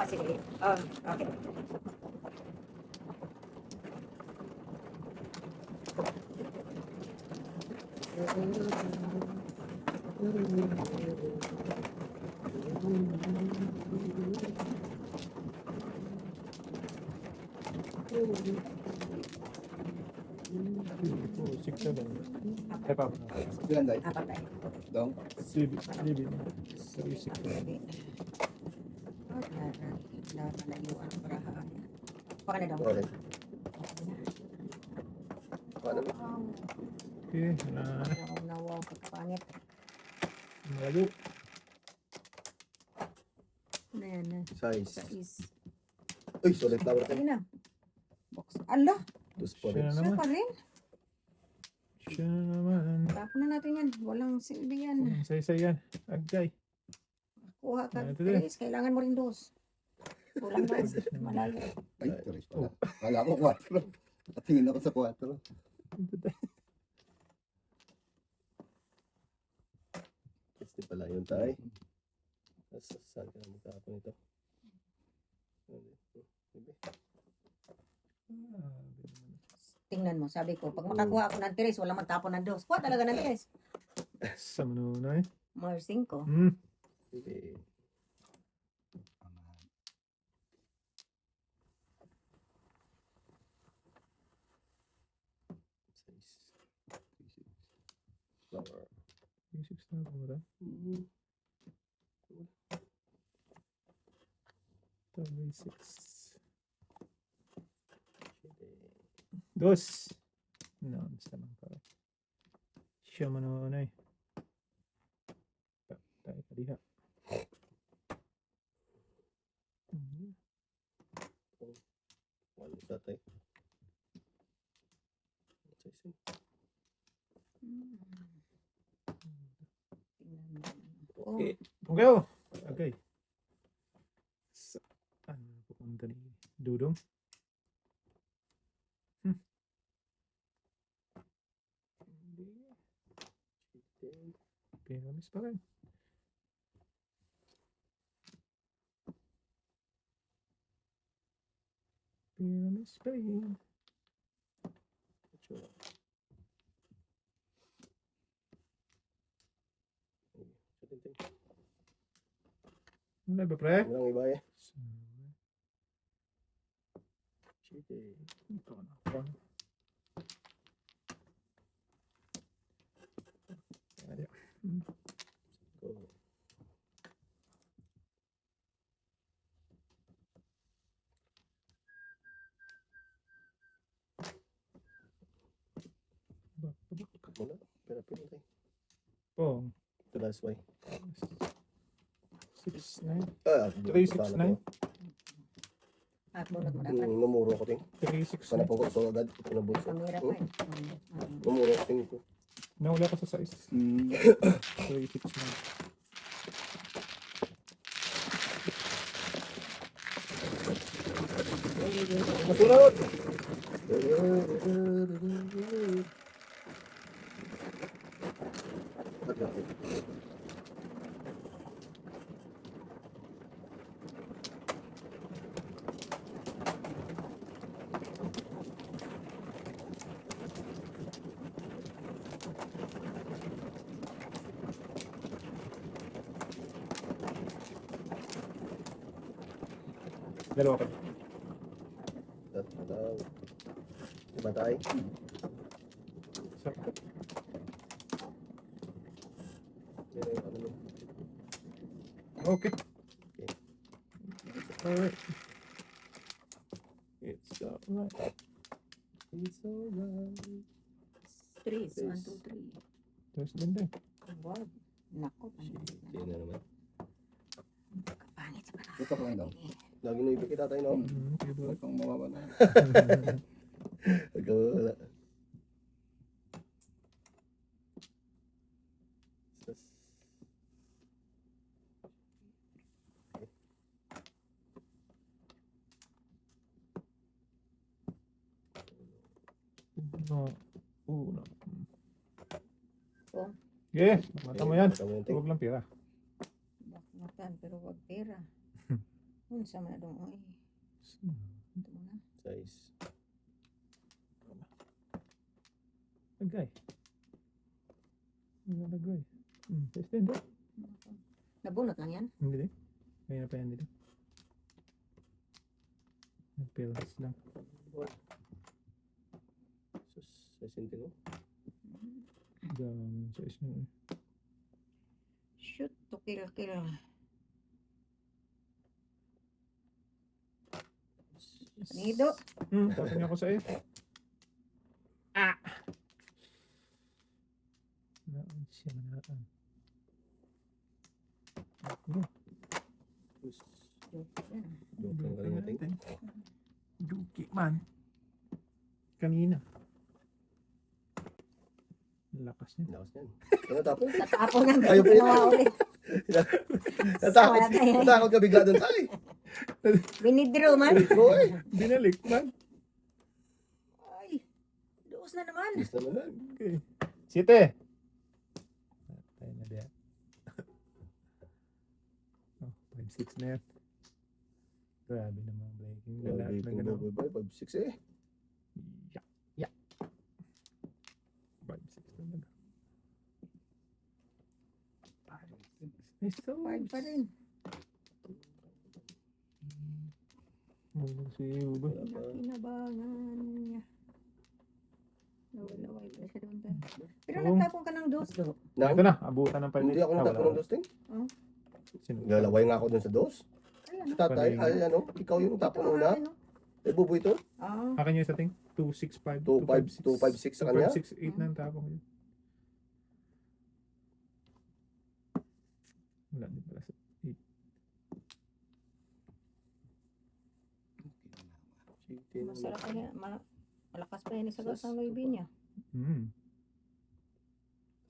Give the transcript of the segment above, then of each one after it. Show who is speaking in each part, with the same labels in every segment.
Speaker 1: Sige. Okay.
Speaker 2: Six, seven. Ay, pa.
Speaker 3: Ilan tayo?
Speaker 1: Apat tayo.
Speaker 3: Dong?
Speaker 2: Seven. Three, six, seven.
Speaker 1: Nalayuan ang barahaan. Baka na daw.
Speaker 3: Okay. Paano mo?
Speaker 2: Okay, na.
Speaker 1: Nawaw pagkapangit.
Speaker 2: Malayo.
Speaker 1: Ano yan na?
Speaker 3: Size.
Speaker 1: Size.
Speaker 3: Uy, solid flower tayo.
Speaker 1: Sige na. Box. Ala!
Speaker 3: Two
Speaker 2: Siya
Speaker 3: spoons.
Speaker 2: na
Speaker 1: Siya
Speaker 2: naman.
Speaker 1: pa rin.
Speaker 2: Siya na naman.
Speaker 1: Tapon na natin yan. Walang silbi yan.
Speaker 2: Say yan. Agay.
Speaker 1: Kuha ka.
Speaker 2: Ito din.
Speaker 1: Tres. Kailangan mo rin dos. Kulang ba? Malayo.
Speaker 3: Ay, tres pala. Kala ko 4. Tingin ako sa 4. Kasi pala yun tayo. Saan ka na magkakapon ito?
Speaker 1: Tingnan mo. Sabi ko, pag makakuha ako ng tres, walang magtapon ng dos. Kuha talaga ng tres.
Speaker 2: Sa manunay.
Speaker 1: More 5.
Speaker 3: Sige. Flower.
Speaker 2: Three, six na po ba? Three, six. Dos. No, basta lang para. Siya manunay. Tayo ka diha.
Speaker 3: Wala sa tayo.
Speaker 2: Okay. Okay. Okay. Saan pupunta ni Dudong? Hindi. Pinamis pa rin. Pinamis pa rin. Ano ba pre?
Speaker 3: Walang iba eh. Sige.
Speaker 2: Ito na ako.
Speaker 3: Go. Muna. Pero pili tayo.
Speaker 2: Oh,
Speaker 3: Ito last way.
Speaker 2: 6-9. 369.
Speaker 3: 369.
Speaker 1: At bunot mo dapat.
Speaker 3: Namuro ko ting.
Speaker 2: 369.
Speaker 3: Sana po ko so agad. Pinabot ko.
Speaker 1: Pamira pa eh.
Speaker 3: Namuro ko ting ko.
Speaker 2: Nawala ka sa size. 369.
Speaker 3: Masunod!
Speaker 2: Dalawa ka.
Speaker 3: Batay.
Speaker 2: Sakto. Okay. Alright. It's alright.
Speaker 3: It's alright.
Speaker 1: 3. 1, 2, 3.
Speaker 2: There's din.
Speaker 1: Wow. Nako.
Speaker 3: Sige na naman.
Speaker 1: Kapangit sa parang.
Speaker 3: Ito pa daw. Lagi na ipikita tayo, no?
Speaker 2: Okay, bro.
Speaker 3: Huwag kang mawawala. Huwag kang mawawala.
Speaker 2: No. Uno.
Speaker 1: Oh.
Speaker 2: Yeah, mata mo yan.
Speaker 3: Mata mo yung ting.
Speaker 2: Huwag lang pira.
Speaker 1: Matan, pero wag pera. Unsa man na dong, oy. Ito mo na.
Speaker 3: Size.
Speaker 2: Lagay. Lagay. Size din do.
Speaker 1: Nabunot lang yan.
Speaker 2: Hindi din. Kaya na pa yan dito. Nagpilas lang.
Speaker 3: Sus, size ko.
Speaker 2: Ganun size nyo.
Speaker 1: Shoot to kill. Nido.
Speaker 2: Tapos niya ako sa iyo. Naon siya manaan.
Speaker 3: Sus,
Speaker 1: Yan.
Speaker 3: joke lang galing natin.
Speaker 2: Duki man. Kanina. Lakas niya.
Speaker 3: Lakas yan. Ano tapos?
Speaker 1: Tatapon nga.
Speaker 3: Ayaw pa yun.
Speaker 1: Ginawa ulit.
Speaker 3: Natakot ka bigla doon tayo.
Speaker 1: Binidro man.
Speaker 3: Oy,
Speaker 2: Binalik man.
Speaker 1: Ay. Doos na naman.
Speaker 3: gusto naman.
Speaker 2: Okay. 7. Tayo na diyan. Oh, 5-6 na yan. Grabe naman breaking. Lahat
Speaker 3: Grabe
Speaker 2: na
Speaker 3: kung
Speaker 2: gano'n.
Speaker 3: double by 5-6 eh.
Speaker 2: Yeah. 5-6 talaga. 5-6. Nice to.
Speaker 1: 5 pa rin.
Speaker 2: Mulong si Uba.
Speaker 1: Nakinabangan niya. Nawalaway pa siya doon tayo. Pero
Speaker 2: Oo.
Speaker 1: nagtapon ka ng dos do.
Speaker 2: Ito na, abutan ng 5
Speaker 3: Hindi ako natapon ng dos ting.
Speaker 2: Sino?
Speaker 3: Lalaway nga ako dun sa dos.
Speaker 1: Ayan.
Speaker 3: Sa tatay, ay ano, ikaw yung tapon una. Eh, bubo ito.
Speaker 1: Ah.
Speaker 2: Akin yung sa ting 2-6-5.
Speaker 3: 2-5-6 sa kanya.
Speaker 2: 2-5-6-8 na ang tapong yun. Wala din pala sa 8.
Speaker 1: Masarap pa niya. Malakas pa yan sa gas ng noibi niya.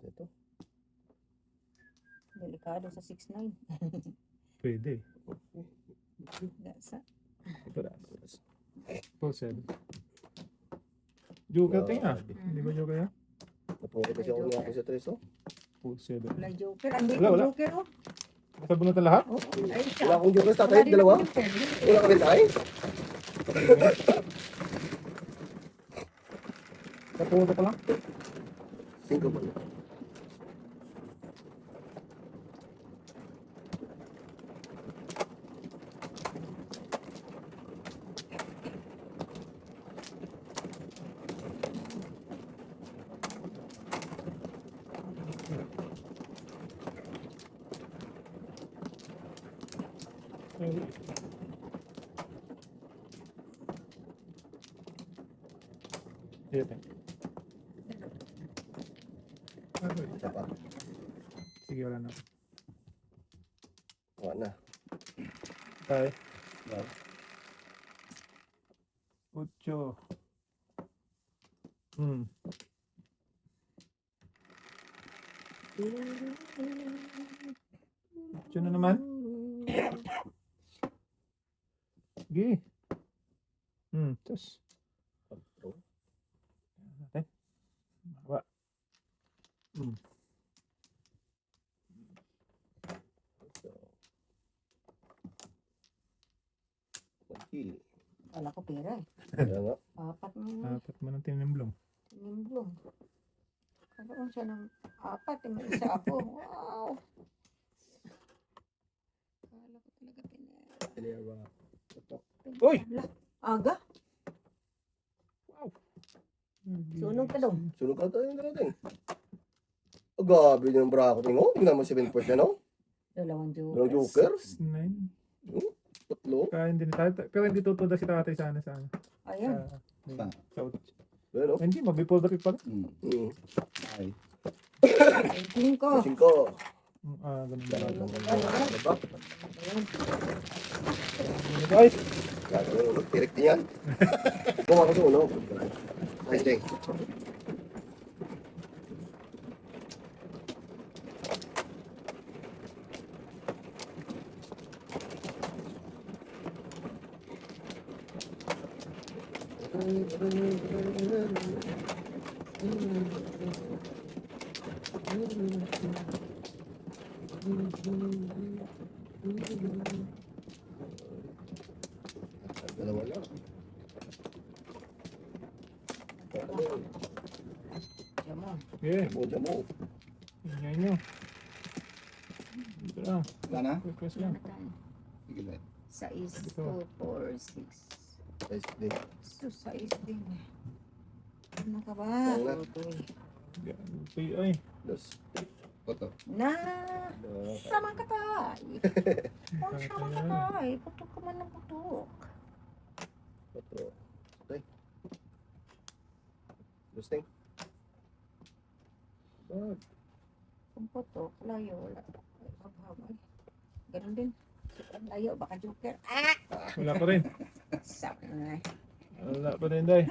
Speaker 3: Ito.
Speaker 1: Delikado sa 6'9".
Speaker 2: Pwede.
Speaker 1: Gasa.
Speaker 2: Ito na. Full 7. Joker ting ah. Hindi ba joker yan?
Speaker 3: Napukit kasi ako nga ako sa 3 oh.
Speaker 2: Full 7.
Speaker 1: Wala joker. Andi
Speaker 2: Wala,
Speaker 1: ko
Speaker 2: wala.
Speaker 1: joker oh.
Speaker 2: Nasa bunot na lahat?
Speaker 1: Oo. Ay, siya.
Speaker 3: Wala akong joker sa tatay,
Speaker 1: Wala din
Speaker 3: dalawa.
Speaker 1: ako joker.
Speaker 3: Wala ka rin tayo.
Speaker 2: Napunta pa lang?
Speaker 3: 5 ba?
Speaker 2: Sige.
Speaker 3: Isa pa.
Speaker 2: Sige, wala na.
Speaker 3: Wala na.
Speaker 2: Tayo.
Speaker 3: Wala.
Speaker 2: 8. Ito na naman. Sige. Tapos. Natin. Mahaba.
Speaker 3: Mag-heal.
Speaker 1: Wala ko pera eh.
Speaker 3: Kaya nga.
Speaker 1: Apat mo.
Speaker 2: Apat mo ng tinimblong.
Speaker 1: Nimblong. Karoon siya ng apat. May isa ako. Wow. Kala ko talaga pinera.
Speaker 3: Pinera.
Speaker 2: Uy!
Speaker 1: Aga? Sunog ka daw.
Speaker 3: Sunog ka tayo natin. Oh, gabi yung bracketing oh. Hindi naman 7 points na no?
Speaker 1: Dalawang joker.
Speaker 3: Walang joker.
Speaker 2: 9.
Speaker 3: Tatlo.
Speaker 2: Kaya hindi na tayo. Pero hindi tutuda si tatay sana.
Speaker 1: Ayan.
Speaker 2: Sa
Speaker 3: Ano?
Speaker 2: hindi, mag-bipol the pick pala.
Speaker 3: Ay.
Speaker 1: Tingin ko.
Speaker 3: 5.
Speaker 2: Ganun ba?
Speaker 3: Diba?
Speaker 2: Guys!
Speaker 3: Direct yan. Kung ako sa uno. Nice day. Dalawa lang.
Speaker 1: Diyan mo.
Speaker 2: Yeah.
Speaker 3: Moja mo.
Speaker 2: Ingay nyo. Dito lang.
Speaker 4: Wala na?
Speaker 2: Request
Speaker 1: Wala
Speaker 2: lang.
Speaker 1: na tayo.
Speaker 4: Sige ba?
Speaker 1: 6,
Speaker 2: Ito.
Speaker 1: 2, 4, 6.
Speaker 3: Guys, di.
Speaker 1: So, 6 din. Ano ka ba?
Speaker 3: Oo nga.
Speaker 1: Tutoy.
Speaker 2: Uy, ay.
Speaker 3: Dos.
Speaker 4: Koto.
Speaker 1: Na!
Speaker 3: Ah,
Speaker 1: Samang ka tayo. Kung samang ka tayo, putok ka man ng putok.
Speaker 3: Patro. Tay. Gusting. Bag.
Speaker 1: Kung putok, layo, wala. Ay, habhab. Ganun din. Ang layo, baka joker. Ah!
Speaker 2: Wala pa rin.
Speaker 1: Sabi na.
Speaker 2: Wala pa rin, day.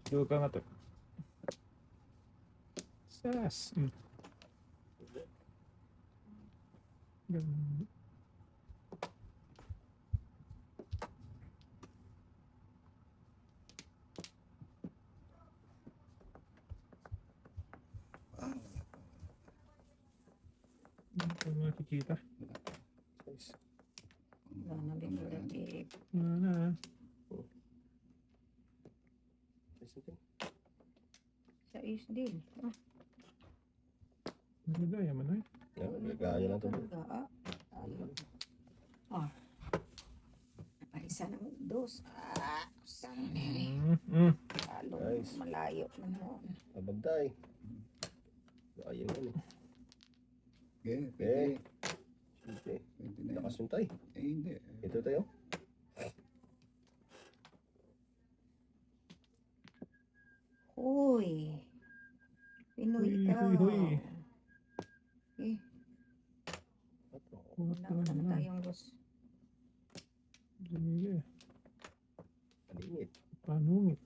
Speaker 2: Duwa ka nga to. Sas. Ganun. Hindi ko makikita.
Speaker 3: Guys.
Speaker 1: Wala na din.
Speaker 2: Wala na.
Speaker 3: Guys, ito.
Speaker 1: 6 din. Ah,
Speaker 2: Ano day, yaman ay.
Speaker 3: Gagaya lang to.
Speaker 1: talaga, ah. Tayo. Ah. Naparisa ng 2. Ah, saan na eh. Lalo,
Speaker 3: Nice.
Speaker 1: malayo naman.
Speaker 3: Abagday. Gaya yan eh.
Speaker 4: Okay, pwede.
Speaker 3: Sige.
Speaker 4: Pwede na yun.
Speaker 3: Lakas yung tay.
Speaker 4: Eh, hindi.
Speaker 3: Ito tayo.
Speaker 1: Hoy. Pinoy
Speaker 2: Huy,
Speaker 1: ikaw.
Speaker 2: huy, huy.
Speaker 1: Eh,
Speaker 3: Patro.
Speaker 1: wala na tayong 2.
Speaker 2: Sige.
Speaker 3: Palingit.
Speaker 2: Panungit.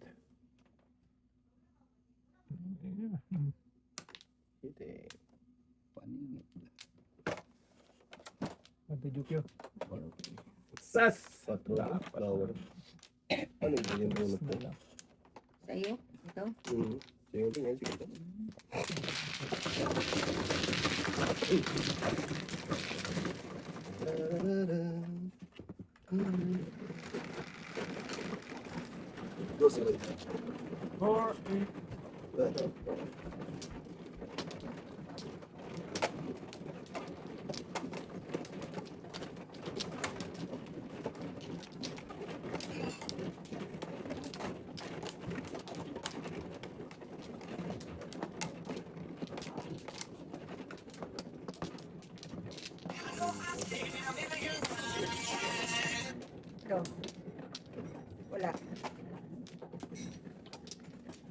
Speaker 2: Yeah.
Speaker 3: Ite.
Speaker 4: Paningit.
Speaker 2: Ate Jukyo. Sas!
Speaker 3: Patro. Flower. Ano yung bunot mo?
Speaker 1: Sa'yo? Ito?
Speaker 3: Sige, tingnan. Sige. Dos, ito.
Speaker 2: 4, 8.
Speaker 1: Ito. Wala.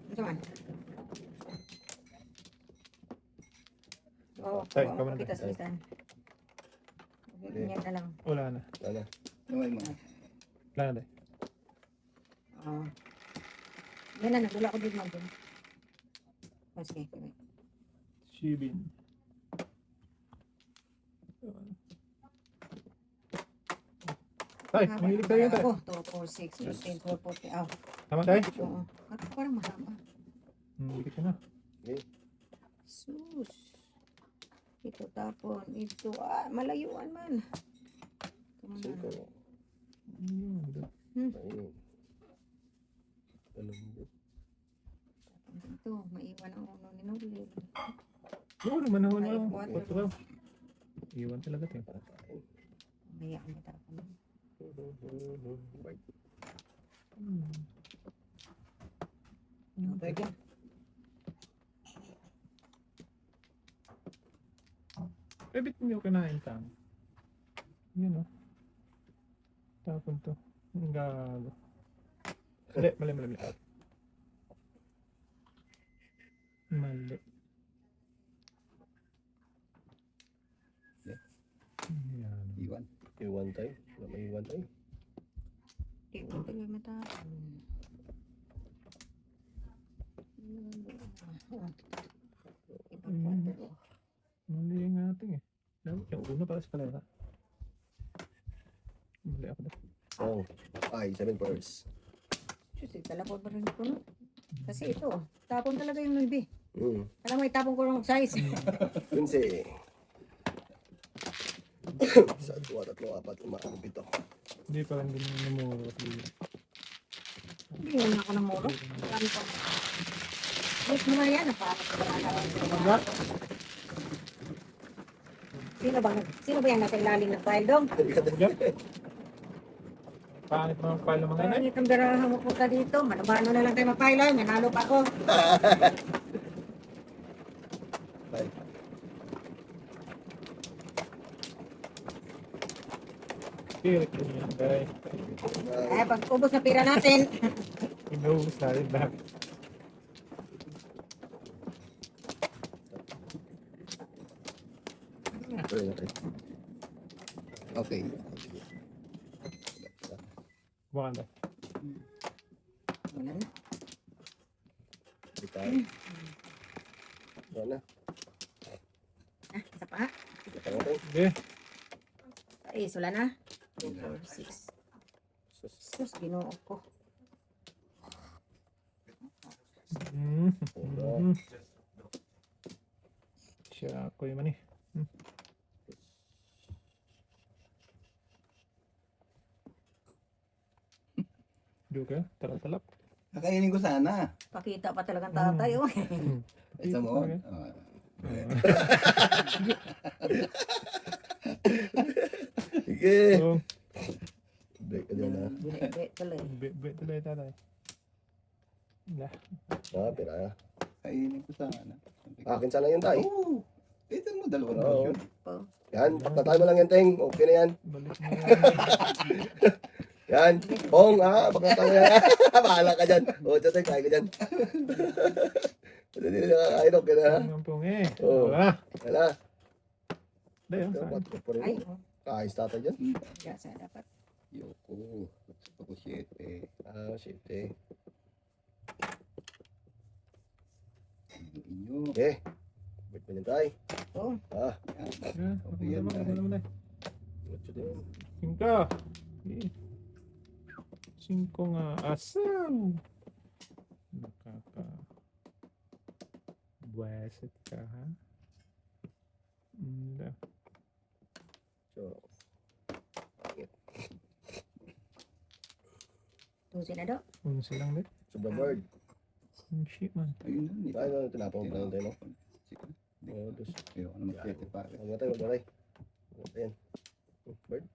Speaker 1: Ito man. Oo,
Speaker 2: Tay,
Speaker 1: oo,
Speaker 2: kaman na.
Speaker 1: kita sa listahan. Ganyan na lang.
Speaker 2: Wala na.
Speaker 3: Wala.
Speaker 4: Naway mo.
Speaker 2: Wala na day.
Speaker 1: Oo. Yan na, nagdula ko din natin. Sige, sige.
Speaker 2: Shibin. Tay, mahilig tayo tay.
Speaker 1: Ako, 2, 4, 6, 15, 12, 14.
Speaker 2: Tama tay?
Speaker 1: Oo. Ako parang mahaba.
Speaker 2: Mahilig ka na.
Speaker 1: Sus. Ito tapon. Ito. Ah, malayuan man.
Speaker 3: Cinco.
Speaker 2: Ayun.
Speaker 3: Ayun. Talambot.
Speaker 1: Ito, maiwan ang uno ni Nuli.
Speaker 2: Oo naman ako
Speaker 1: Ay,
Speaker 2: na.
Speaker 1: what?
Speaker 2: 4, 12. Iwan talaga tayo.
Speaker 3: Pakain.
Speaker 1: Maya ang matapon.
Speaker 3: Bye.
Speaker 1: Pwede.
Speaker 2: Eh, ba't hindi ko kinain tang? Yan o. Tapon to. Ang gago. Mali. Mali. Yan.
Speaker 4: Iwan.
Speaker 3: Iwan tayo. Wala may iwan tayo.
Speaker 1: Di ko talaga matapon. Ibang kwadro.
Speaker 2: Mali yung ating eh. Dapat yung una para sa kalera. Mali ako na.
Speaker 3: Oh. Ay, 7 pairs.
Speaker 1: Diyos, talapon pa rin ko, no? Kasi ito, tapon talaga yung nulbi.
Speaker 3: Hmm.
Speaker 1: Alam mo, itapon ko ng size.
Speaker 3: 15. Isa, dua, tatlo, apat, lima, ano, pito.
Speaker 2: Hindi pa lang din namuro.
Speaker 1: Hindi na ako namuro. Marami pa. Wait mo na yan.
Speaker 2: Wala.
Speaker 1: Sino ba yan nasa ilalim ng file dong?
Speaker 2: Pangit mo ang file ng mga inay.
Speaker 1: Pangit ang garahan mo punta dito. Mano-mano na lang tayo mapile. Nanalo pa ako.
Speaker 3: Bye.
Speaker 2: Pirit mo yan, guys.
Speaker 1: Pag ubos na pira natin.
Speaker 2: Inuubos na rin lahat.
Speaker 4: Okay.
Speaker 2: Wala.
Speaker 1: Wala na.
Speaker 3: Bitay. Wala.
Speaker 1: Isa pa.
Speaker 3: Kita mo tayo.
Speaker 2: Sige.
Speaker 1: Wala na. 2, 4, 6. Sus, ginoo ko.
Speaker 2: Siya ako yung mani. Juga, talap-talap.
Speaker 4: Kakainin ko sana.
Speaker 1: Pakita pa talagang tatay. Oh.
Speaker 4: Isa mo?
Speaker 3: Sige.
Speaker 2: So,
Speaker 3: Break ka dyan ha.
Speaker 1: Binibit tuloy.
Speaker 2: bit tuloy tatay. Nah,
Speaker 3: Pira.
Speaker 4: Kainin ko sana.
Speaker 3: Akin sana yun tayo.
Speaker 4: Oo. Ito mo, dalawang
Speaker 3: Oo.
Speaker 4: version.
Speaker 3: Yan, patay mo lang yan, Teng. Okay na yan.
Speaker 2: balik mo yan.
Speaker 3: Yan. Pong, ha? Baka tayo yan. Bahala ka dyan. O, Teng, kaya ka dyan. Hindi na nakakain. Okay na ha.
Speaker 2: Ang pungi.
Speaker 3: Oo.
Speaker 2: Wala.
Speaker 3: Wala.
Speaker 2: Dahil, sa akin.
Speaker 1: Ay,
Speaker 3: Kaayos tatay dyan.
Speaker 1: gasa dapat.
Speaker 4: Yoko. Gusto ko 7.
Speaker 3: Shit eh.
Speaker 4: Inyo.
Speaker 3: Okay. Wait mo yan tayo.
Speaker 1: Oh,
Speaker 4: Yan.
Speaker 2: Yeah,
Speaker 4: Okay yan.
Speaker 2: wala mo na.
Speaker 3: Mucho din.
Speaker 2: Singka. Singko nga asam. Nakaka. Buweset ka ha. Hindi.
Speaker 3: So,
Speaker 1: tusin na do.
Speaker 2: Unsa lang din.
Speaker 3: Super bird.
Speaker 2: Ang shit man.
Speaker 4: Ayun na.
Speaker 3: Tayo na, tinapang pa lang tayo, no?
Speaker 4: Sige.
Speaker 3: Oo, dus.
Speaker 4: Ayoko na mag-7 pare.
Speaker 3: Huwag na tayo, huwag na tayo. Ayan. Bird.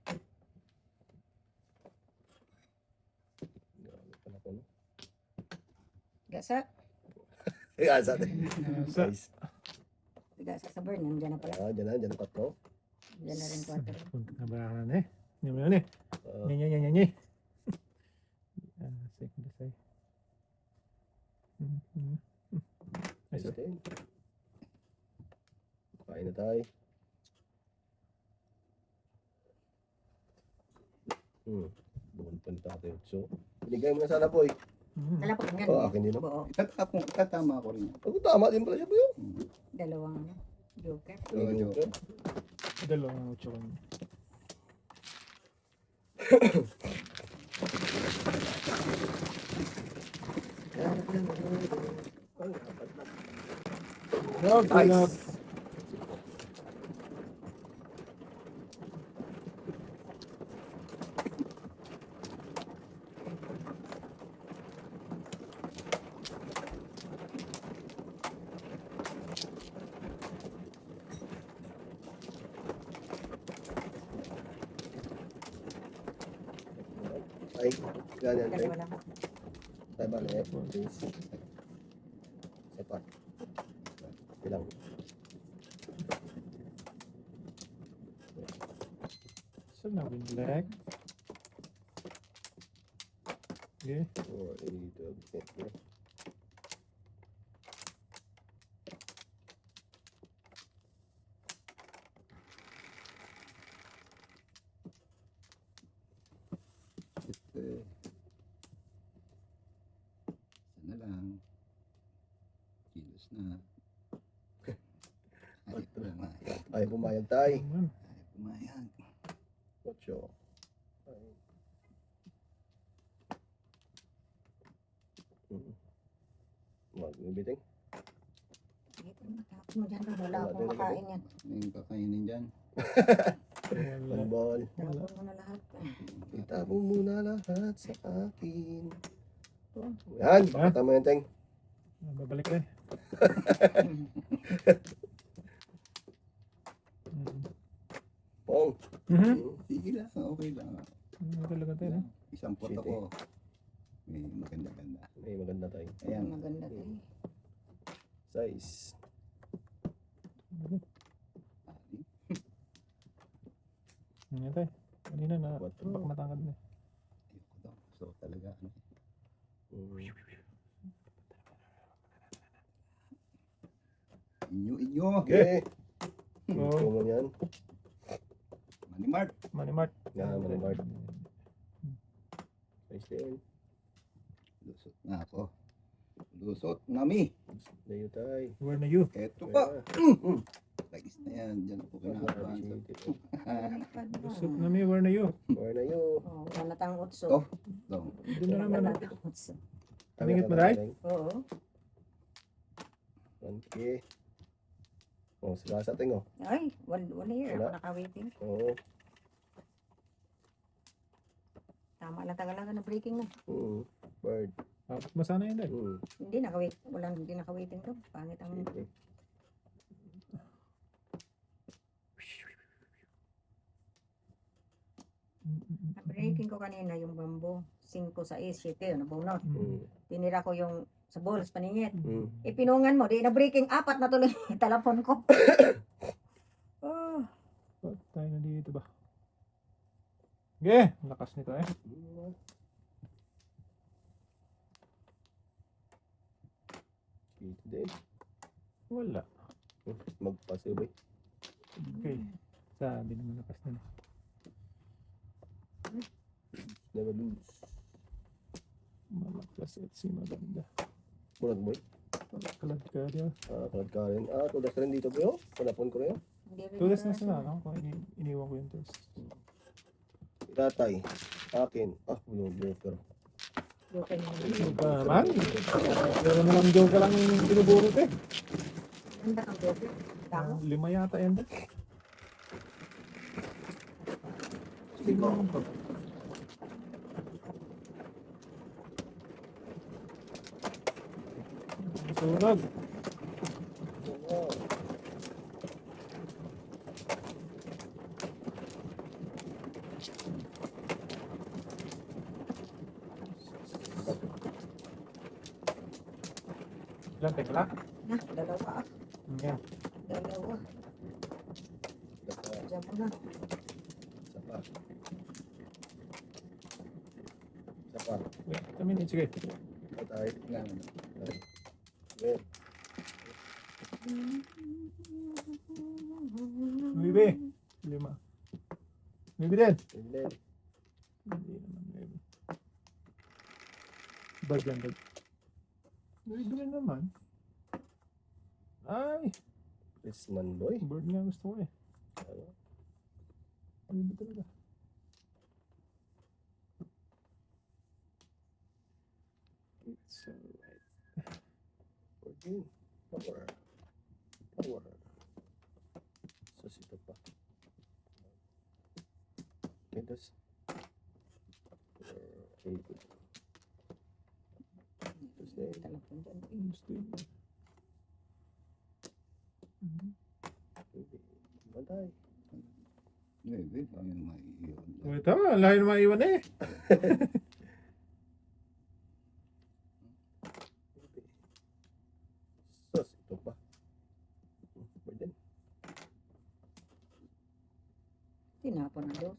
Speaker 3: Grabe pa na po, no?
Speaker 1: Gasa.
Speaker 3: Asa tayo.
Speaker 2: Sa
Speaker 3: Nice.
Speaker 1: Gasa sa burn. Nandiyan na pala.
Speaker 3: Dyan na, patro.
Speaker 1: Diyan na rin 4.
Speaker 2: punta na ba na eh. Hindi mo yun eh.
Speaker 3: Ah,
Speaker 2: Nye. Second say.
Speaker 3: nice din. Kain na tayo. Bukan pa ni Tatay Otso. Binigay mo na sana, boy.
Speaker 1: Nalapak nga.
Speaker 3: Oo, akin din, no?
Speaker 1: Buo.
Speaker 4: Tatama ko rin.
Speaker 3: Pag tama din pala siya, boy.
Speaker 1: Dalawang joker.
Speaker 4: Oo,
Speaker 3: Joker.
Speaker 2: Dalawang utso kami. No,
Speaker 3: Nice. Ay, ganyan tayo.
Speaker 1: Dalawa lang.
Speaker 3: Tayo ba na please? Isa pa. Bilang.
Speaker 2: So now we black. Okay.
Speaker 3: 4, 8, 12, 13.
Speaker 4: Sana lang. Kilos na. Ay, pumayag.
Speaker 3: Ay, pumayag tayo.
Speaker 2: Man.
Speaker 4: Ay, pumayag.
Speaker 3: 8. Magbibiting.
Speaker 1: Sige, matapos mo dyan. Wala akong makain yan.
Speaker 4: May kakainin dyan.
Speaker 2: Wala.
Speaker 3: Ball.
Speaker 2: Wala.
Speaker 1: Tapon mo na lahat.
Speaker 3: Itabong muna lahat sa akin.
Speaker 1: Ito.
Speaker 3: Yan, pakita mo yan, Teng.
Speaker 2: Babalik rin.
Speaker 3: Pong.
Speaker 2: Mhm.
Speaker 4: Sige lang, okay lang.
Speaker 2: Talaga tayo, no?
Speaker 4: Isang pot
Speaker 3: City.
Speaker 4: ako. May maganda-ganda.
Speaker 3: May maganda tayo.
Speaker 4: Ayan.
Speaker 1: Maganda to.
Speaker 3: Size.
Speaker 2: Yan tayo. Kanina na,
Speaker 3: Quatro.
Speaker 2: baka matangkad na.
Speaker 4: Ayoko daw. So talaga, ano. Inyo.
Speaker 3: Okay.
Speaker 2: Oh.
Speaker 3: Ito mo yan.
Speaker 4: Money Mart.
Speaker 2: Money Mart.
Speaker 3: Yan, Money Mart. Size din.
Speaker 4: Lusot na ako. Lusot na mi.
Speaker 3: Layo tayo.
Speaker 2: Where na you?
Speaker 4: Eto pa. Lagis na yan. Diyan ako kinakabahan.
Speaker 2: Busog na me, where na you?
Speaker 3: Where na you?
Speaker 1: Oh, wala na tang utso.
Speaker 4: Oh. Dong.
Speaker 2: Doon na naman.
Speaker 1: Wala na tang utso.
Speaker 2: Tingit mo, Ray?
Speaker 1: Oo.
Speaker 3: 1K. Oh, sila sa Teng, oh.
Speaker 1: Ay, one year ako
Speaker 3: Wala.
Speaker 1: naka-waiting.
Speaker 3: Oo.
Speaker 1: Tama lang tagalaga na breaking na.
Speaker 3: Bird.
Speaker 2: Dapat masana yun dahil.
Speaker 1: Hindi naka-wait. Hindi naka-waiting to. Pangit ang
Speaker 3: Sige.
Speaker 1: breaking ko kanina yung bamboo. 5 sa 7 yun, nabunot.
Speaker 3: Mm.
Speaker 1: Tinira ko yung sa balls, paningit.
Speaker 3: Mm.
Speaker 1: Ipinungan mo, di na breaking, 4 na tuloy yung telepon ko. Oh,
Speaker 2: Ba't tayo na dito ba? Okay, lakas nito eh.
Speaker 3: Dito din.
Speaker 2: Wala.
Speaker 3: Magpasibay.
Speaker 2: Okay. Sabi naman lakas na.
Speaker 3: Never lose.
Speaker 2: Malakas at si maganda.
Speaker 3: Bulag boy.
Speaker 2: Kalad ka rin.
Speaker 3: Kalad ka rin. Tulas ka rin dito boy. Panapon ko rin.
Speaker 1: hindi rin
Speaker 2: Tulas na
Speaker 1: ito
Speaker 2: sila, no? Kung iniwan ko yung test.
Speaker 3: Tatay. Akin. Blue broker.
Speaker 1: Broken yung
Speaker 2: Joke ka naman. Pero nalang joke ka lang yung binuburot eh.
Speaker 1: Ganda kang broken. Tama.
Speaker 2: 5 yata yan. Tingnan mo to. Sunog. Ilan, teka lang.
Speaker 1: Na, dalawa.
Speaker 2: Yan.
Speaker 1: Dalawa. Diyan mo na.
Speaker 3: Sapa. Sapa.
Speaker 2: Wait a minute, sige.
Speaker 3: Tatay.
Speaker 4: Yan.
Speaker 3: Wait.
Speaker 2: Bibi. 5. Bibi din.
Speaker 3: Tignan.
Speaker 2: Hindi naman bibi. Bag yan, bag. Bibi din naman. Ay,
Speaker 3: Chrisman boy.
Speaker 2: bird nga gusto ko eh. Bibi talaga. It's alright.
Speaker 3: Okay. Power. Power. Sasito pa. Okay, das. Okay. Tapos na yun.
Speaker 1: Telepon dyan.
Speaker 2: Gusto yun.
Speaker 3: Bantay.
Speaker 4: Maybe. Ayun, maiiwan.
Speaker 2: Wait, tama. Lahat na maiwan eh.
Speaker 3: Sasito pa. Pwede.
Speaker 1: Tinapon na dos.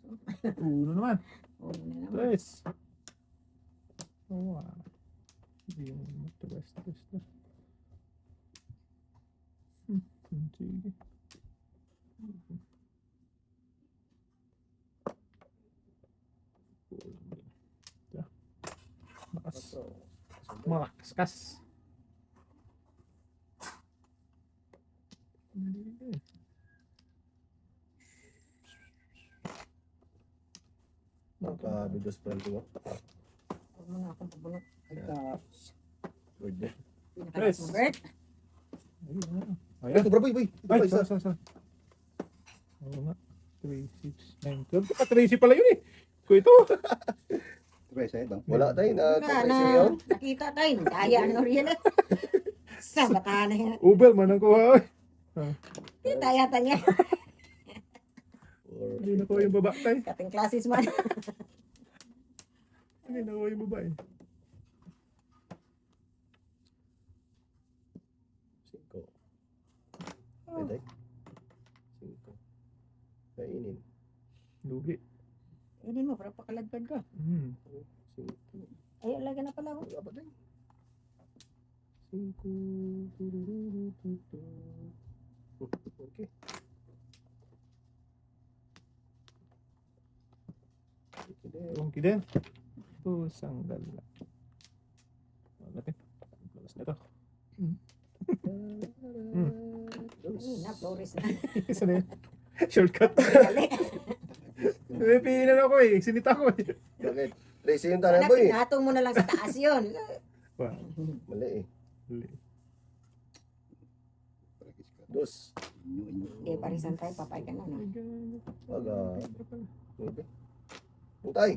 Speaker 2: Uno naman.
Speaker 1: Oh, na naman.
Speaker 2: Tres. Oh, wow. Hindi yung magtawest-test na. Sige. Yeah. Makas. Makaskas.
Speaker 3: Naka-videos pa rin mo.
Speaker 1: Huwag mo na akong pabunot.
Speaker 3: Pwede.
Speaker 1: Pinakalas mo, Bert.
Speaker 2: Ayun.
Speaker 3: Ay, sobra boy, boy. Ito pa
Speaker 2: Ay,
Speaker 3: isa.
Speaker 2: sorry. Oo nga. 3, 6, 9, 12. Ah, 13 pala yun eh. Ko ito.
Speaker 4: Trece, ito.
Speaker 3: Wala tayo na
Speaker 1: Na,
Speaker 3: kasi yun.
Speaker 1: nakita tayo. Daya ano rin yan. Sa baka na yan.
Speaker 2: Uber man ang kuha.
Speaker 1: Daya tanya.
Speaker 2: Hindi na kuha yung baba tayo.
Speaker 1: Kating classes man.
Speaker 2: Hindi na kuha yung baba eh.
Speaker 3: 5. Pwede. 5. Kainin.
Speaker 2: Lugi.
Speaker 1: Hindi mo, para pakaladpad ka.
Speaker 3: 5.
Speaker 1: Ay, alaga na pala ako.
Speaker 3: Wala pa tayo. 5. Okay.
Speaker 2: Tungki din. Pusang gala. Natin. Balas na to.
Speaker 1: Na, Flores na.
Speaker 2: Isa na yun. Shortcut.
Speaker 1: Dali.
Speaker 2: Pipinan ako eh. Sinita ko eh.
Speaker 3: Bakit? Tracy yung tanong boy.
Speaker 1: Pinatong mo na lang sa taas yun.
Speaker 2: Wow.
Speaker 3: Mali eh.
Speaker 2: Huli.
Speaker 3: Dos.
Speaker 1: Eh, parisan tayo, papay ka na. No?
Speaker 3: Wala. Pwede. Puntay.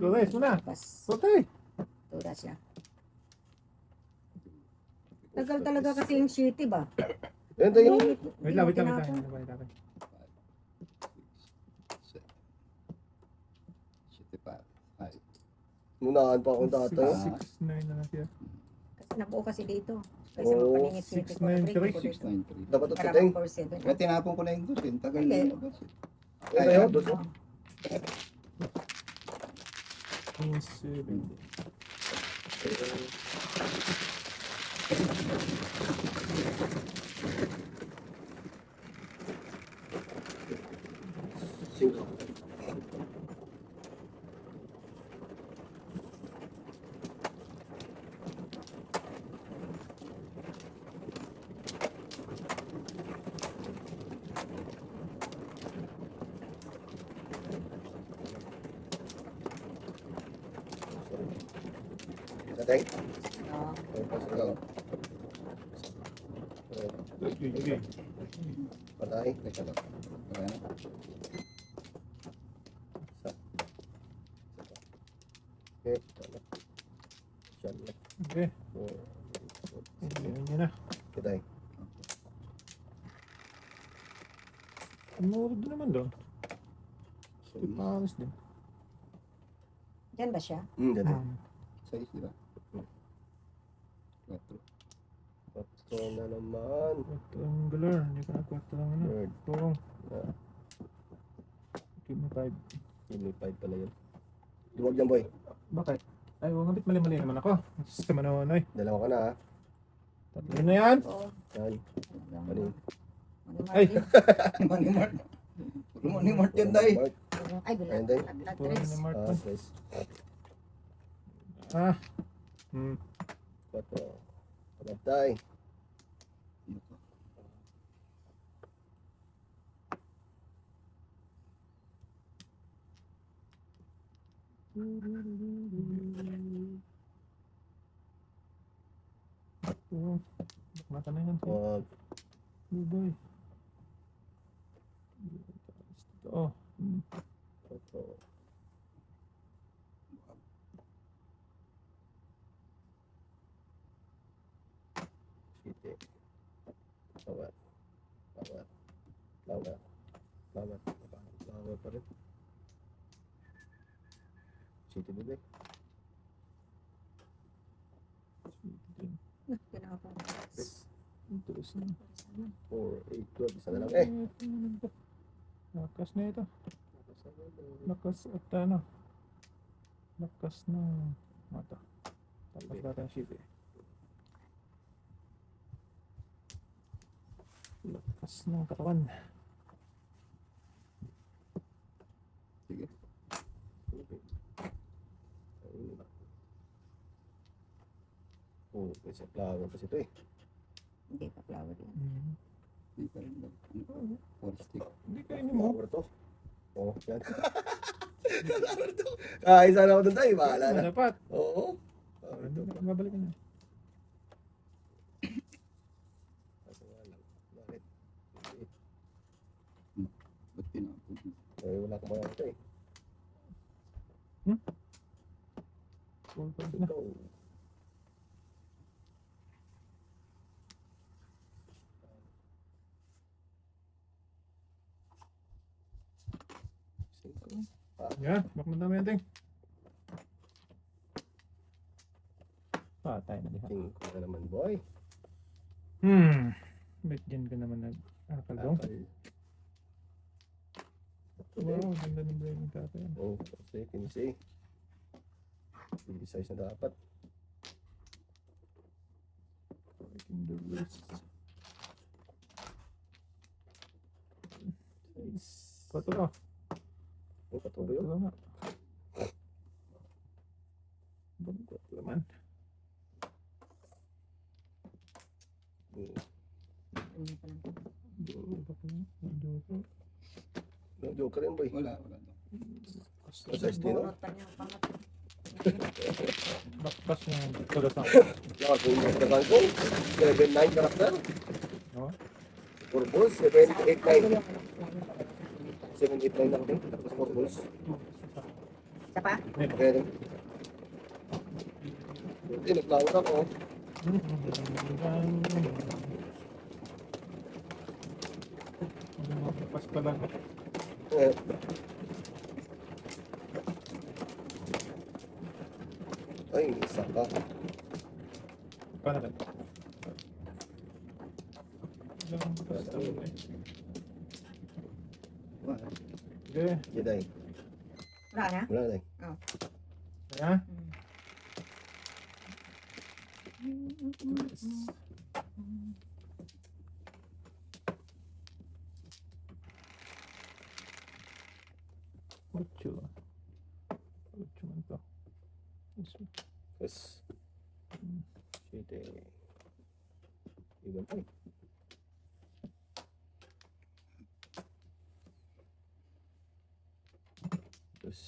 Speaker 2: Tulis mo na.
Speaker 1: Pas,
Speaker 2: Putay.
Speaker 1: tura siya. Tagal talaga kasi yung city ba?
Speaker 3: Yan tayo.
Speaker 2: Wait lang, wait lang, wait lang. Wait lang.
Speaker 3: Munaan pa akong tatay.
Speaker 2: 6, 9 na lang siya.
Speaker 1: Kasi nabuo kasi dito. Kaysa
Speaker 3: Oo,
Speaker 1: magpaningit city ko.
Speaker 2: 693.
Speaker 3: Dapat ito
Speaker 1: Para
Speaker 3: ting.
Speaker 1: 4-7.
Speaker 4: Kaya tinapon ko na yung gusin. Tagal na yung labas.
Speaker 3: Yan tayo. Dos.
Speaker 2: 7.
Speaker 3: Cinco. Tatay.
Speaker 1: Oo.
Speaker 3: Patay.
Speaker 4: Teka lang. Okay na.
Speaker 3: Okay. Siyan na.
Speaker 2: Okay.
Speaker 3: Four.
Speaker 2: Yan yun na.
Speaker 3: Tatay.
Speaker 2: Mura din naman doon. Paris din.
Speaker 1: Diyan ba siya?
Speaker 3: Ganun.
Speaker 4: Size, di ba? 4.
Speaker 3: Patro na naman.
Speaker 2: Rectangular. Hindi ka na 4 lang ano.
Speaker 3: Third.
Speaker 2: Pong.
Speaker 3: Ah,
Speaker 2: Give me 5.
Speaker 3: May 5 pala yun. Duwag yan boy.
Speaker 2: Bakit? Ay, huwag ngabit mali-mali naman ako. Sa manonoy.
Speaker 3: Dalawa ka na ha.
Speaker 2: Tatlo na yan.
Speaker 1: Oo.
Speaker 3: Yan. Ano yun?
Speaker 2: Ay.
Speaker 4: Money Mart. Money Mart yan, day.
Speaker 3: Mark.
Speaker 1: Ay, bulat.
Speaker 3: Ayun, day.
Speaker 1: Bulat
Speaker 2: Puro
Speaker 1: tres.
Speaker 2: ni Mark.
Speaker 3: Tres.
Speaker 2: Ah.
Speaker 3: 4. Patay.
Speaker 2: Oo. Mata na yan.
Speaker 3: Wag.
Speaker 2: Boy. Oh.
Speaker 3: Patro. Siti. Bawat. Bawat. Bawat. Bawat. Bawat pa rin. Siti bebe.
Speaker 2: Terus na.
Speaker 3: 4, 8, 12. Isa na lang eh.
Speaker 2: Lakas na ito. Lakas at ano. Lakas ng mata. Tapos natin ang ship eh. Lakas ng katawan.
Speaker 4: Sige.
Speaker 3: Oh, kasi flower kasi ito eh.
Speaker 1: Hindi pa flower yan.
Speaker 4: Hindi pa rin. 4 stick.
Speaker 2: Hindi kayo mo.
Speaker 3: Flower to. Oh, yan. Flower to. Isa na ako doon tayo. Bahala na.
Speaker 2: Dapat.
Speaker 3: Oo.
Speaker 2: Babalik na.
Speaker 3: Bakit?
Speaker 4: Ba't tinapon?
Speaker 3: Eh, wala akong mga ito eh.
Speaker 2: Full card na.
Speaker 3: Ikaw.
Speaker 2: Yan, bak mo dami yan, ting. Patay na diha.
Speaker 3: King ko na naman, boy.
Speaker 2: Ba't dyan ka naman nag-akalong?
Speaker 3: Akal.
Speaker 2: Wow, ganda ng blade ng tatay.
Speaker 3: Oh, kasi kinisi. Big size na dapat.
Speaker 2: Breaking the wrist. Pato ka.
Speaker 3: Oh, patuloy
Speaker 2: Pato
Speaker 3: yun.
Speaker 2: ka nga. Bagot naman.
Speaker 1: Ano pa lang.
Speaker 3: Joker yan, boy.
Speaker 4: Wala.
Speaker 3: Size din, no?
Speaker 1: Borot pa niya ang pangat.
Speaker 2: Baktas niya. Tugas na.
Speaker 3: Lakas yung pagkakan ko. 7-9 karakter.
Speaker 2: Oo.
Speaker 3: Four balls, 7-8-9. 7-8-9 lang din. Tapos 4 balls.
Speaker 1: Isa pa?
Speaker 3: Okay rin. Hindi, naglangot ako.
Speaker 2: Pas pa lang.
Speaker 3: Eh, ay, isa ka.
Speaker 2: Paano lang? Ilang pas na lang eh.
Speaker 4: Wala.
Speaker 2: Sige.
Speaker 3: Jeday.
Speaker 1: Wala na?
Speaker 3: Wala na.
Speaker 2: Kaya? Ocho. Ocho man to. This one.
Speaker 3: Tapos, shit eh. Iwan pa eh. Tapos,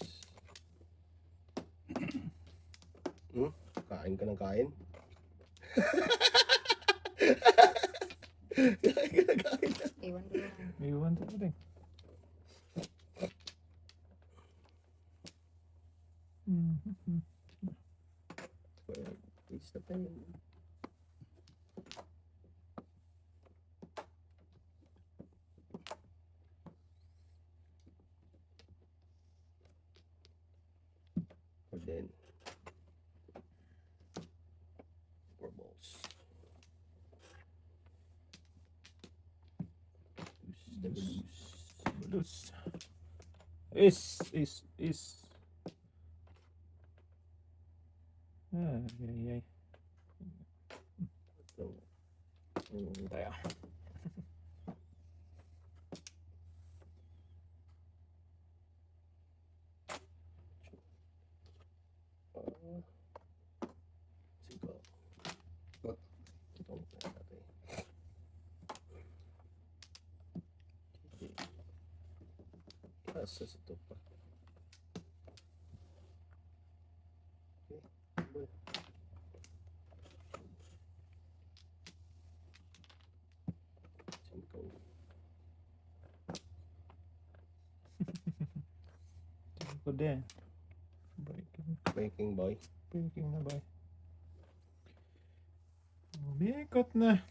Speaker 3: kain ka ng kain. Kain ka ng kain.
Speaker 1: Iwan ko lang.
Speaker 2: Iwan to din.
Speaker 3: Isa pa yun. And then, 4 balls.
Speaker 2: Loose. Is. Ay.
Speaker 3: So,
Speaker 2: Tayo.
Speaker 3: Cinco.
Speaker 4: What?
Speaker 3: Itong natin. Asa ito pa. Okay. Cinco.
Speaker 2: Ko din.
Speaker 3: Making boy.
Speaker 2: Breaking na ba? Umikot na.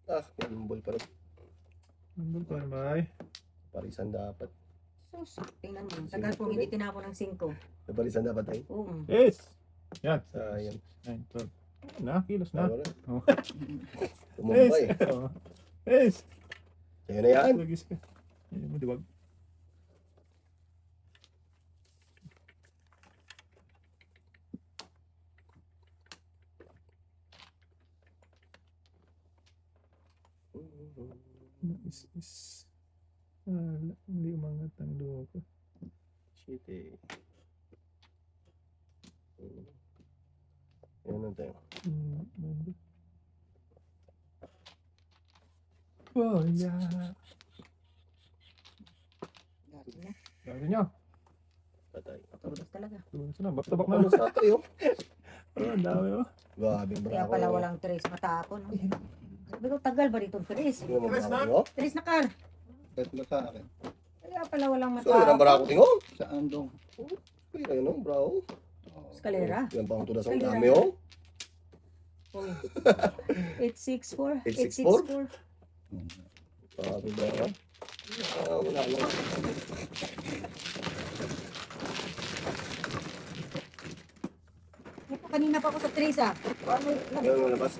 Speaker 3: Ah, may pa rin.
Speaker 2: Nandun pa na ba?
Speaker 3: Parisan dapat.
Speaker 1: Sus, tingnan mo. Tagal kong hindi tinapon ng 5.
Speaker 3: Parisan dapat ay.
Speaker 1: Oo.
Speaker 2: Yes! Yan.
Speaker 3: Sayang.
Speaker 2: 9, 12. Na, kilos na.
Speaker 3: Tama na.
Speaker 2: Oh.
Speaker 3: Tumumbay.
Speaker 2: Oh. Yes!
Speaker 3: Sa'yo na yan.
Speaker 2: Lagis ka. Ayun mo, diwag. Is. Hindi umangat ang luha ko.
Speaker 3: Shit eh. Ayan na tayo.
Speaker 2: Nandun. Oh, yeah.
Speaker 1: Dati na.
Speaker 2: Gawin nyo.
Speaker 3: At Tay.
Speaker 1: Tulos talaga.
Speaker 2: Tulos na, back-to-back
Speaker 3: Ano
Speaker 2: na.
Speaker 3: sa Tay, oh?
Speaker 2: Oh, ang dami oh.
Speaker 3: Grabe,
Speaker 1: Kaya
Speaker 3: brako.
Speaker 1: pala walang tres matapon. No? Sabi ko, tagal ba dito tres?
Speaker 3: Tingnan mo, brako, oh.
Speaker 1: Tres na kar.
Speaker 4: Tatlo sa akin.
Speaker 1: Kaya pala walang
Speaker 3: So, yun ang brako,
Speaker 1: matapon.
Speaker 3: tingo.
Speaker 4: Saan dong?
Speaker 3: Kaya yun, oh, brako.
Speaker 4: Oh.
Speaker 1: Eskalera.
Speaker 3: Yan pa ang tulas ang
Speaker 1: Eskalera.
Speaker 3: dami, oh.
Speaker 1: 864.
Speaker 3: 864?
Speaker 1: 864.
Speaker 3: Grabe, brako. Wala lang.
Speaker 1: Kanina pa ako sa tres ah. Ano,
Speaker 3: Yan, malabas.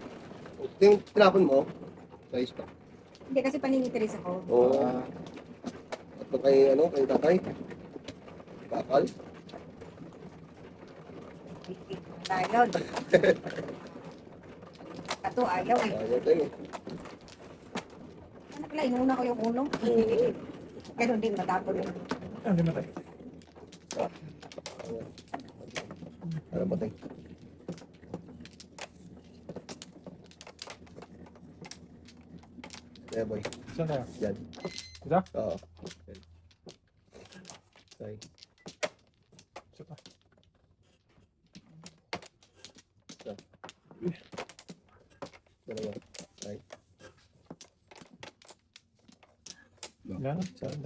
Speaker 3: Yung tinapon mo,
Speaker 4: Size pa.
Speaker 1: hindi kasi paninitiris ako.
Speaker 3: oo. At ba kay, ano, kay tatay? Bakal?
Speaker 1: Tayo. Kato ayaw eh.
Speaker 3: Ayaw tayo, eh.
Speaker 1: Ano pala, inuna ko yung ulo. Ganun din matapon yun.
Speaker 2: Ah, di matay.
Speaker 3: Ano ba tayo? Kaya boy,
Speaker 2: Saan kaya?
Speaker 3: yan.
Speaker 2: Isa?
Speaker 3: Oo. Tay.
Speaker 2: Isa pa.
Speaker 3: Dalawa. Tay.
Speaker 2: Yan, saan?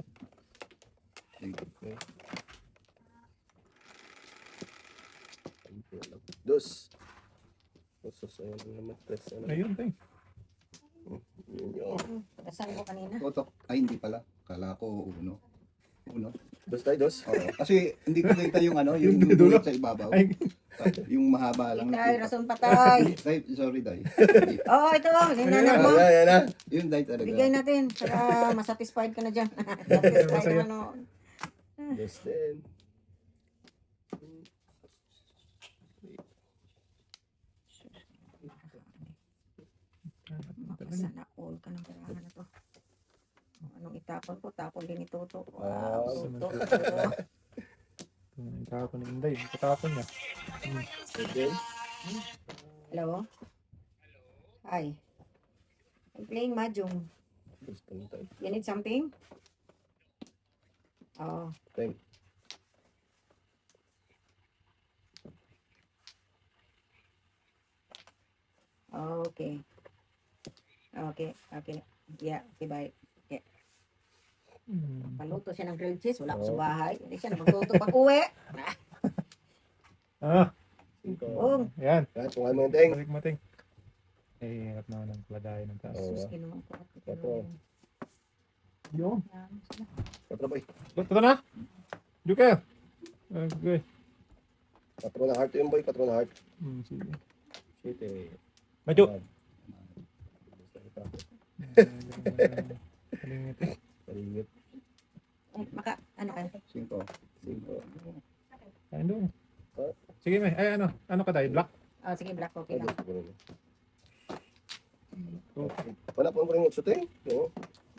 Speaker 3: Dos. Dos, ayun naman. Tres, ano.
Speaker 2: Ayun, tay.
Speaker 3: Yun yun.
Speaker 1: Pagkasan ko kanina.
Speaker 4: Totok. Ay, hindi pala. Kala ko uno. Uno.
Speaker 3: Dos tayo, dos.
Speaker 4: Oo. Kasi hindi ko kita yung ano, yung
Speaker 2: Yung dulo.
Speaker 4: dulo sa ibabaw.
Speaker 2: Ay,
Speaker 4: Yung mahaba lang.
Speaker 1: Tay, rason pa tay.
Speaker 4: Day, sorry, Day.
Speaker 1: Oo, ito. Sinanan
Speaker 3: Yan
Speaker 1: mo.
Speaker 3: na, yan na.
Speaker 4: Yun, Day talaga.
Speaker 1: Bigay natin para masatisfied ka na dyan. Satisfied
Speaker 2: Masaya.
Speaker 1: na ano.
Speaker 3: Dos din.
Speaker 1: Makasana all ka ng perahan na to. Anong itapon ko? Tapon din ito to.
Speaker 3: Wow.
Speaker 1: Wow. Ito.
Speaker 2: yung tapon ni Inday. Yung katapon niya.
Speaker 3: Again.
Speaker 1: Hello? Hi. I'm playing Mahjong.
Speaker 3: Dos pa na tayo.
Speaker 1: You need something? Oh.
Speaker 3: Thank.
Speaker 1: Okay. Okay. Okay. Yeah. Okay, bye.
Speaker 2: Hmm.
Speaker 1: Paluto siya ng grilled cheese. Wala ko sa
Speaker 3: Oh.
Speaker 1: bahay. Hindi siya na magluto pag uwi.
Speaker 2: Ah,
Speaker 3: Cinco.
Speaker 1: Oh.
Speaker 2: yan.
Speaker 3: Yan, tungan mo yung ting.
Speaker 2: Balik mating. Eh, hirap naman ng pladayo ng taas.
Speaker 3: Oo.
Speaker 1: Sus, kinuha ko.
Speaker 3: Quatro.
Speaker 2: Yun.
Speaker 3: Quatro boy.
Speaker 2: Ito na? Joker. Okay.
Speaker 3: Quatro na heart yun boy. Quatro na heart.
Speaker 2: Sige.
Speaker 3: Shit eh.
Speaker 2: Medyo. Kalingit eh.
Speaker 3: Kalingit.
Speaker 1: Ano kayo?
Speaker 4: 5.
Speaker 3: Cinco.
Speaker 2: Kain doon. Sige, may. Ay, ano? Ano ka tayo? Black?
Speaker 1: Oh, sige, black coffee lang.
Speaker 3: Wala po rin utso ting. Oo.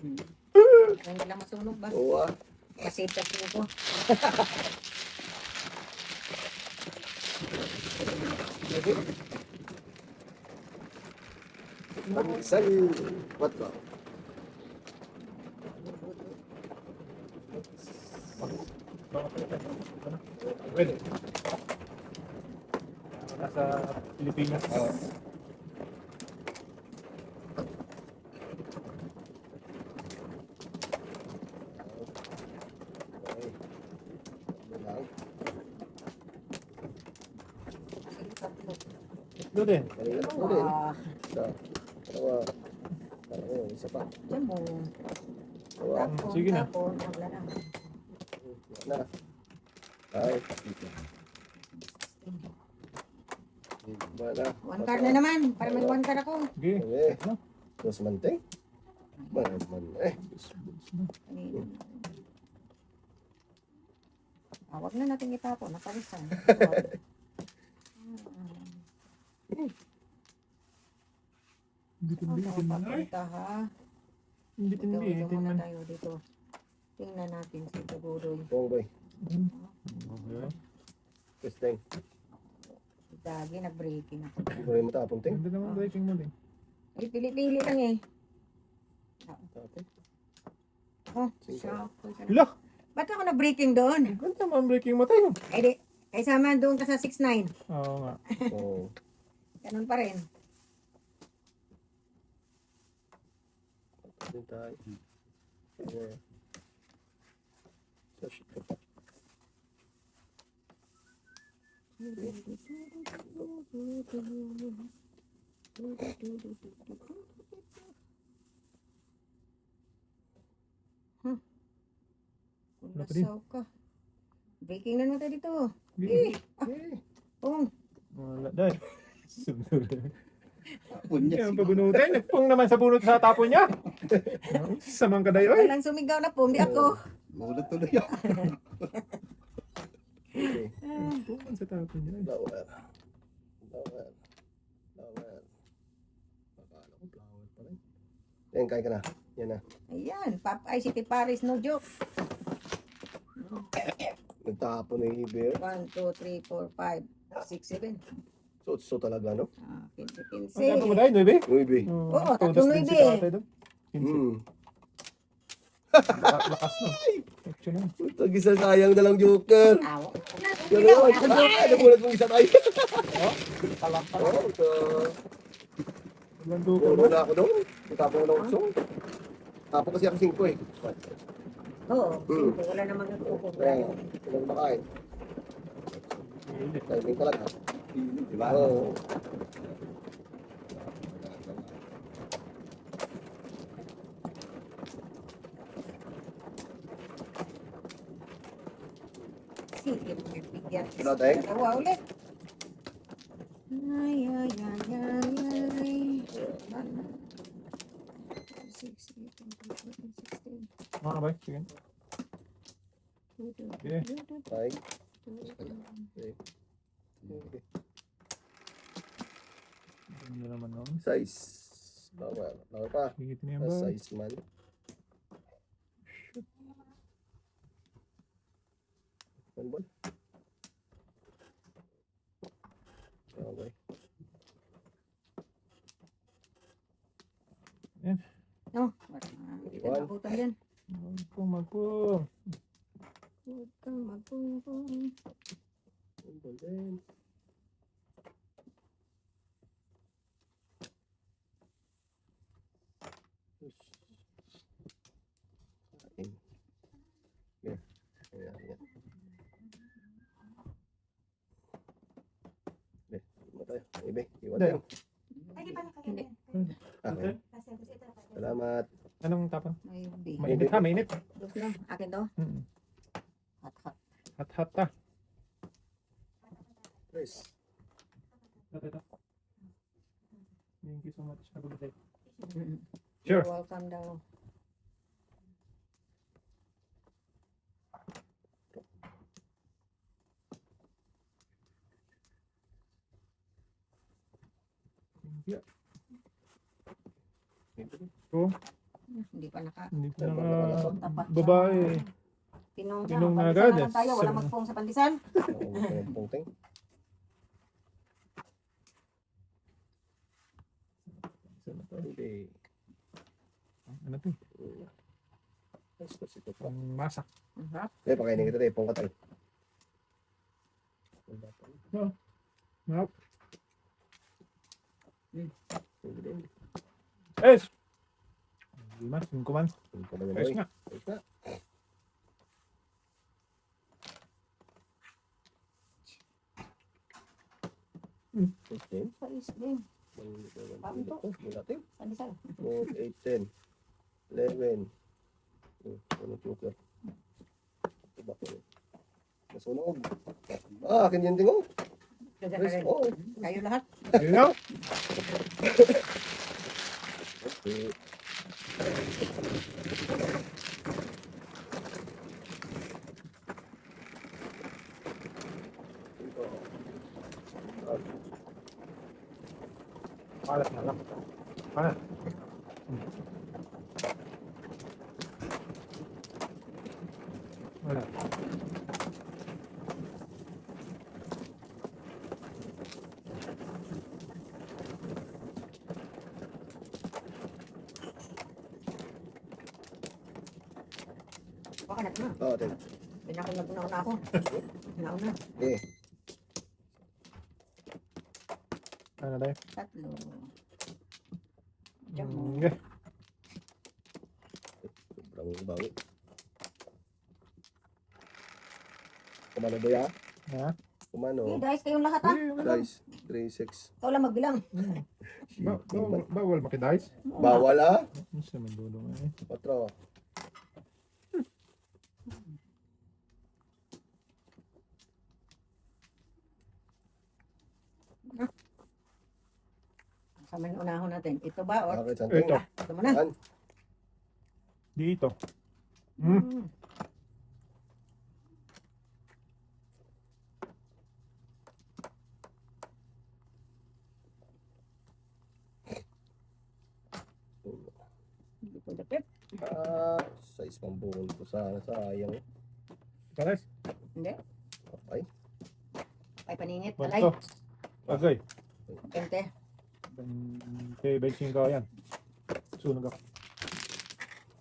Speaker 1: Hindi lang masunog ba?
Speaker 3: Oo ah.
Speaker 1: Kasi kasi ko.
Speaker 3: Pagsan. Quatro.
Speaker 2: Pwede. Nasa Pilipinas.
Speaker 4: Oo.
Speaker 3: Okay. Ano lang.
Speaker 2: Doon din.
Speaker 3: Kanina po din.
Speaker 1: Ah,
Speaker 3: Isa. Dalawa. Dalawa. Isa pa.
Speaker 1: dyan mo.
Speaker 3: Dalawa.
Speaker 1: Tapon,
Speaker 2: sige na.
Speaker 1: tapon, wala na.
Speaker 3: Na. Ay. Wala.
Speaker 1: One card na naman. Para may one card ako.
Speaker 2: Sige.
Speaker 3: Okay. Dos manteng. Man.
Speaker 1: Kanina. Huwag na natin itapon. Napalisan.
Speaker 2: Bitin-bitin
Speaker 1: Ano
Speaker 2: na. Ay,
Speaker 1: papunta ha?
Speaker 2: bitin-bitin
Speaker 1: Ito muna
Speaker 2: man.
Speaker 1: tayo dito. Tingnan natin si Tugudoy.
Speaker 3: Pong boy.
Speaker 2: Okay.
Speaker 3: Testing.
Speaker 1: Dagi, nag-breaking ako.
Speaker 3: Hindi ko rin matapon ting.
Speaker 2: Hindi naman breaking mo din.
Speaker 1: Ay, pili-pili lang eh.
Speaker 3: Tapos.
Speaker 1: Oh,
Speaker 3: Cinco.
Speaker 1: siya.
Speaker 2: Hala!
Speaker 1: Ba't ako na-breaking doon?
Speaker 2: Ganda mo ang breaking mo tayo.
Speaker 1: Ay di, kaysa man doon ka sa 6'9".
Speaker 2: Oo nga.
Speaker 3: Oo.
Speaker 1: Ganun pa rin.
Speaker 3: Din tayo. Yeah. So, shit ko pa.
Speaker 2: Wala pa din.
Speaker 1: Lasaw ka. Breaking na naman tayo dito.
Speaker 2: Eh.
Speaker 1: Oh,
Speaker 2: Wala dahil. Sunod.
Speaker 4: Tapon niya.
Speaker 2: Yan pabunutin. Nagpong naman sa bunot sa tapon niya. Samang kaday. Oy.
Speaker 1: walang sumigaw na po. Hindi ako.
Speaker 4: Gulat tuloy ako.
Speaker 3: Okay.
Speaker 2: Nagpong sa tapon niya.
Speaker 3: Flower. Flower. Flower. Akala ko flower pa rin. Yan, kain ka na. Yan na.
Speaker 1: Ayan, Popeye City Paris, no joke.
Speaker 3: Nagtapon na yung beer.
Speaker 1: 1, 2, 3, 4, 5, 6, 7.
Speaker 3: So talaga, no?
Speaker 1: 15,
Speaker 2: Ang tapon mo
Speaker 1: 15.
Speaker 2: dahil, Nuebe?
Speaker 3: Uy, be.
Speaker 1: Oo,
Speaker 2: Todas
Speaker 1: tatlong
Speaker 2: din si
Speaker 1: Nuebe.
Speaker 2: tatay doon. 15.
Speaker 3: Hmm.
Speaker 2: Lakas no. Action na.
Speaker 3: Pag isa sayang na lang Joker.
Speaker 1: Aw.
Speaker 3: Gano'n. Nagulat mong isa tayo.
Speaker 2: Talakta.
Speaker 3: Oo, so,
Speaker 2: Walang duko
Speaker 3: puno
Speaker 2: na.
Speaker 3: na ako doon. Tapon ko na ako. Tapon kasi ako 5 eh.
Speaker 1: Oo, simple. Wala namang nagtutok.
Speaker 3: Kaya, walang makain. Timing talaga.
Speaker 4: Di ba?
Speaker 3: Oo.
Speaker 1: Sige, bigyan.
Speaker 3: Ano, Teng?
Speaker 1: Dalawa ulit. Ay, ay, ay, ay, ay. 6, 8, 16.
Speaker 2: Mga kabay. Sige. Okay.
Speaker 3: Ay. Okay.
Speaker 2: Hindi naman noon.
Speaker 3: Size. Bawal. Bawal pa.
Speaker 2: Higit na yan ba?
Speaker 3: Size man. Bal. Okay.
Speaker 1: No, wala. Hindi ka nabutan dyan.
Speaker 2: Magpong.
Speaker 1: Huwag kang magpungpung.
Speaker 3: Bal din. Kain. Yeah. Ayan, ayan. Iba tayo. Ibe, iwan tayo.
Speaker 1: Hindi.
Speaker 3: Okay. Salamat.
Speaker 2: Anong tapon?
Speaker 1: May B.
Speaker 2: Mainit ha, mainit.
Speaker 1: Duk lang. Akin to.
Speaker 2: Mm.
Speaker 1: Hot, hot.
Speaker 2: Hat-hat ta.
Speaker 3: Chris.
Speaker 2: Thank you so much. Have a good day.
Speaker 1: Mm.
Speaker 2: Sure.
Speaker 1: You're welcome daw.
Speaker 2: Thank you.
Speaker 1: Hindi pa naka.
Speaker 2: Hindi ko
Speaker 3: Tapat
Speaker 2: na
Speaker 1: Tapat.
Speaker 2: babae.
Speaker 1: Tinong
Speaker 2: Tinong na
Speaker 1: na
Speaker 2: agad.
Speaker 1: lang tayo. Wala
Speaker 2: Sa-
Speaker 1: magpong sa pandisan.
Speaker 3: Pungting. Hindi.
Speaker 2: Ano to?
Speaker 3: Basta ito pa.
Speaker 2: Pang masak.
Speaker 1: Ang harap.
Speaker 3: Eh, pakainin kita tayo. Pungkat tayo.
Speaker 2: Nope.
Speaker 3: Hindi din.
Speaker 2: Es! 5 man.
Speaker 3: Hindi pa naman,
Speaker 2: Ayos
Speaker 3: boy.
Speaker 2: nga.
Speaker 3: Ayos na. Okay.
Speaker 1: Pais din.
Speaker 3: Natin.
Speaker 1: Pandisan.
Speaker 3: 4, 8, 10, 11. Ano joker? Iba ko yun. Nasunog. Akin yan din oh.
Speaker 1: Dagan na
Speaker 3: Chris,
Speaker 1: rin.
Speaker 3: oh.
Speaker 1: Kayo lahat.
Speaker 2: Ayun na.
Speaker 3: Okay. Ito.
Speaker 2: Malas na lang. Ano? Wala.
Speaker 1: Baka ka na.
Speaker 3: Oo, tayo.
Speaker 1: Nauna ako. Nauna.
Speaker 3: Eh,
Speaker 2: Ano tayo?
Speaker 1: Tatlo. Diyan mo.
Speaker 2: Okay.
Speaker 3: sobrang bawi. Kumano ba ya?
Speaker 2: Ha?
Speaker 3: Kumano?
Speaker 1: Eh, guys, kayong lahat ha.
Speaker 3: Guys, 3-6.
Speaker 1: Ikaw lang magbilang.
Speaker 2: Bawal makidice?
Speaker 3: Bawal ah.
Speaker 2: Ano siya magdulong eh?
Speaker 3: 4.
Speaker 1: Sama yung unahon natin. Ito ba? Or
Speaker 3: Bakit santing?
Speaker 2: Ito.
Speaker 1: ito mo na?
Speaker 3: Yan.
Speaker 2: Dito.
Speaker 1: Hmm. Hindi po dapit.
Speaker 3: Size pang buhol ko sana. Sayang.
Speaker 2: Pares?
Speaker 1: Hindi.
Speaker 3: Okay.
Speaker 1: Ay, paninit.
Speaker 2: Wala
Speaker 1: Alay.
Speaker 2: to. Okay.
Speaker 1: Kente.
Speaker 2: Okay, benching ko yan. Sunog ako.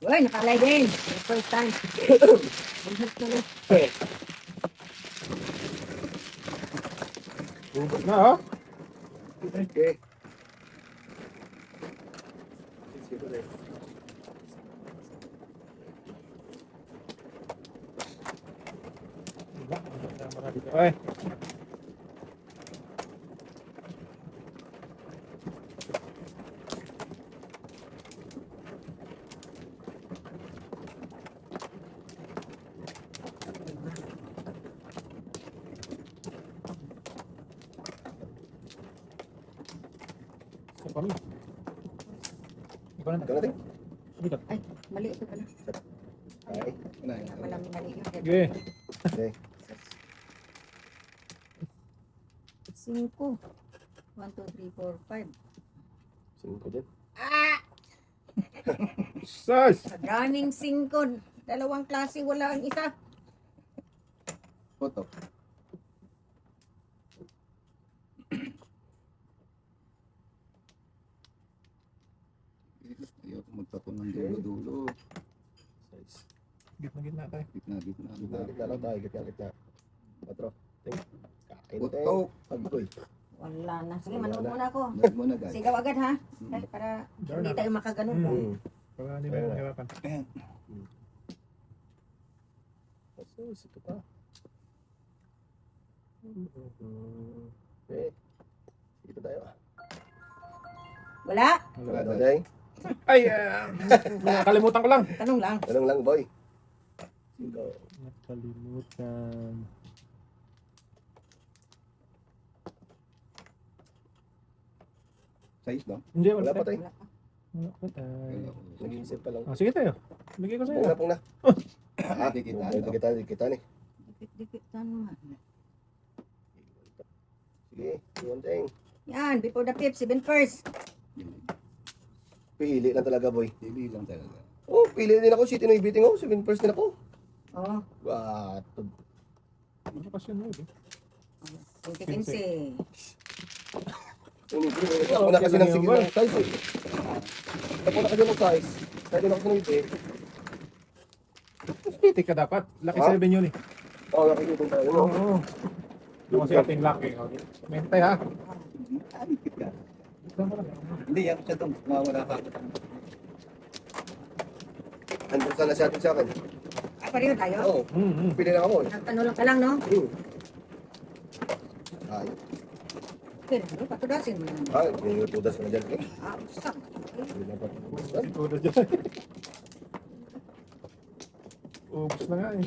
Speaker 1: Uy, nakalay din. First time. Bunhas na lang.
Speaker 2: Bubot na ha?
Speaker 3: Okay. Sige ulit.
Speaker 2: Diba? Marami dito. Ay. Sa kami. Ikaw na.
Speaker 3: Ikaw natin.
Speaker 2: Dito.
Speaker 1: Mali ito pala.
Speaker 3: Ay.
Speaker 1: Malang mali yun.
Speaker 2: Okay.
Speaker 3: Okay.
Speaker 1: 5. 1, 2, 3, 4, 5.
Speaker 3: 5 din.
Speaker 1: Ah!
Speaker 2: Size!
Speaker 1: Running 5. Dalawang klase, wala ang isa.
Speaker 4: Putok. Ayaw ko magtapon ng dulo-dulo.
Speaker 3: Size.
Speaker 2: Gitna tayo.
Speaker 4: Gitna.
Speaker 3: Gitna lang tayo. Gitna. 4. Ting. Kain tayo.
Speaker 4: Putok.
Speaker 3: Agoy.
Speaker 1: Wala na. Sige, manood muna ako.
Speaker 4: Lag mo na guys.
Speaker 1: Sigaw agad ha.
Speaker 4: Mm.
Speaker 1: Ay, para
Speaker 2: Diyan
Speaker 1: hindi
Speaker 2: na.
Speaker 1: tayo makaganon.
Speaker 3: Hmm.
Speaker 2: Para hindi mo mahirapan.
Speaker 3: Sus, ito pa. Okay. Dito tayo.
Speaker 1: Wala.
Speaker 3: Wala na tayo.
Speaker 2: Ay! Nakalimutan ko lang.
Speaker 1: Tanong lang.
Speaker 3: Tanong lang, boy. 5.
Speaker 2: Nakalimutan.
Speaker 4: Size lang.
Speaker 2: Hindi,
Speaker 3: Wala pa
Speaker 2: tayo.
Speaker 3: tayo.
Speaker 2: Wala pa tayo.
Speaker 3: Nag-iisip pa lang.
Speaker 2: Ah, sige tayo. Bigay ko sa'yo.
Speaker 3: Pong na.
Speaker 4: Di kita.
Speaker 3: Di kita ni.
Speaker 1: Dikit-dikit tanong.
Speaker 3: Sige, one thing.
Speaker 1: Yan, before the fifth, 7 first.
Speaker 3: Pili lang talaga, boy.
Speaker 4: Dili lang talaga.
Speaker 3: Oh, pili din ako. City ng ibiting ako. 7 first din ako.
Speaker 1: Oh,
Speaker 3: Bato.
Speaker 2: Ano kasi yun eh?
Speaker 1: 20-15.
Speaker 3: Ako na kasi ng sige ng size eh. Ako na kasi ng size. Kaya din ako sa ngiti.
Speaker 2: Pitik ka dapat. Lucky
Speaker 3: Ha?
Speaker 2: 7 yun eh.
Speaker 3: Oo, nakikita tayo. No?
Speaker 2: Oo. Yung kasi ating lucky. Mentay ha.
Speaker 4: Dikit ka.
Speaker 2: Ito mo lang.
Speaker 4: Hindi, yan siya doon. Mawala ka.
Speaker 3: Andun sana si atin sa akin.
Speaker 1: Ah, pareho tayo?
Speaker 3: Oo, pili lang ako eh.
Speaker 1: Nagtanong lang ka lang, no?
Speaker 3: Ay,
Speaker 1: Pero, patudasin mo yan.
Speaker 3: ay, yung tudas ka na dyan.
Speaker 1: Ah, sak.
Speaker 3: Hindi na pa.
Speaker 2: Uda dyan. Ubus na nga eh.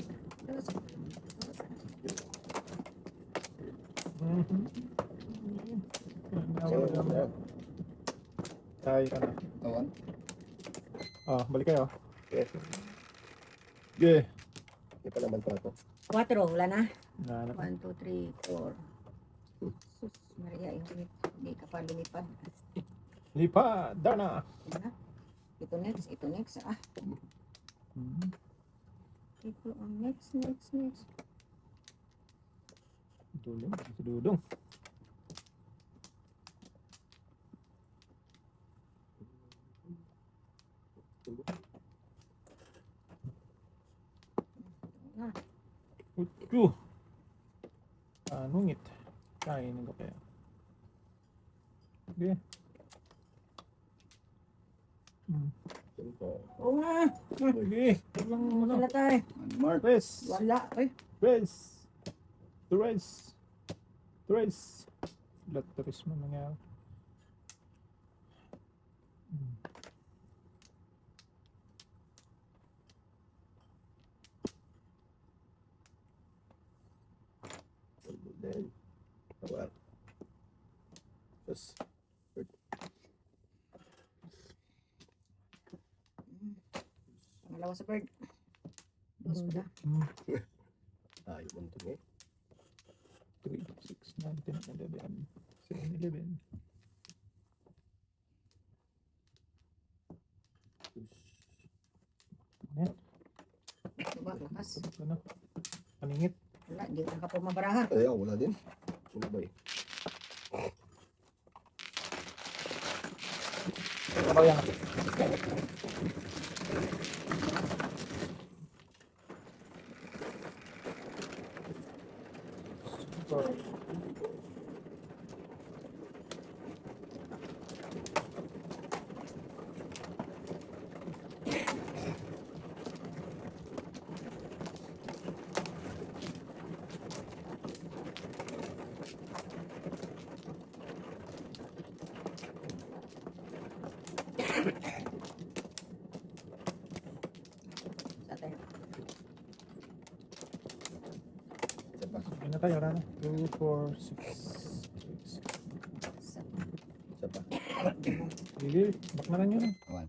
Speaker 2: Tayo ka na.
Speaker 4: Tawan.
Speaker 2: Ah, balik kayo.
Speaker 3: Okay,
Speaker 2: Okay.
Speaker 3: hindi pa naman pa ako.
Speaker 1: 4, wala na.
Speaker 2: Nahanap.
Speaker 1: 1, 2, 3, 4. Sus, Maria, hindi ka pa lumipad.
Speaker 2: Lipa, Dana.
Speaker 1: Yan na. Ito next, ito next. Ah, ito ang next.
Speaker 2: Dudong. Si Dudong. Nungit. Kainin ko kaya. Sige.
Speaker 3: Yan po.
Speaker 1: Oo nga.
Speaker 2: Sige. Walang ano.
Speaker 1: Wala tayo.
Speaker 4: Mark.
Speaker 2: Rest.
Speaker 1: Wala. Ay,
Speaker 2: Rest. The rest. The rest. Lahat the rest mo nangyari.
Speaker 3: Then, tawar. Tapos,
Speaker 1: pangalawa sa bird. Dos pala.
Speaker 3: ayaw mo ito eh.
Speaker 2: 3, 6, 9, 10, 11, 7, 11. Ayan.
Speaker 1: Diba, lakas.
Speaker 2: Ano? Paningit.
Speaker 1: Wala, di ka pa mabarahan.
Speaker 3: Ayaw, wala din. Ano ba eh?
Speaker 2: Kabaw yan.
Speaker 1: Sa tayo.
Speaker 3: Isa pa.
Speaker 2: Sige na tayo, Rana. 2, 4, 6.
Speaker 1: Sa
Speaker 3: Isa pa.
Speaker 2: Sige, back na lang yun.
Speaker 4: Awan.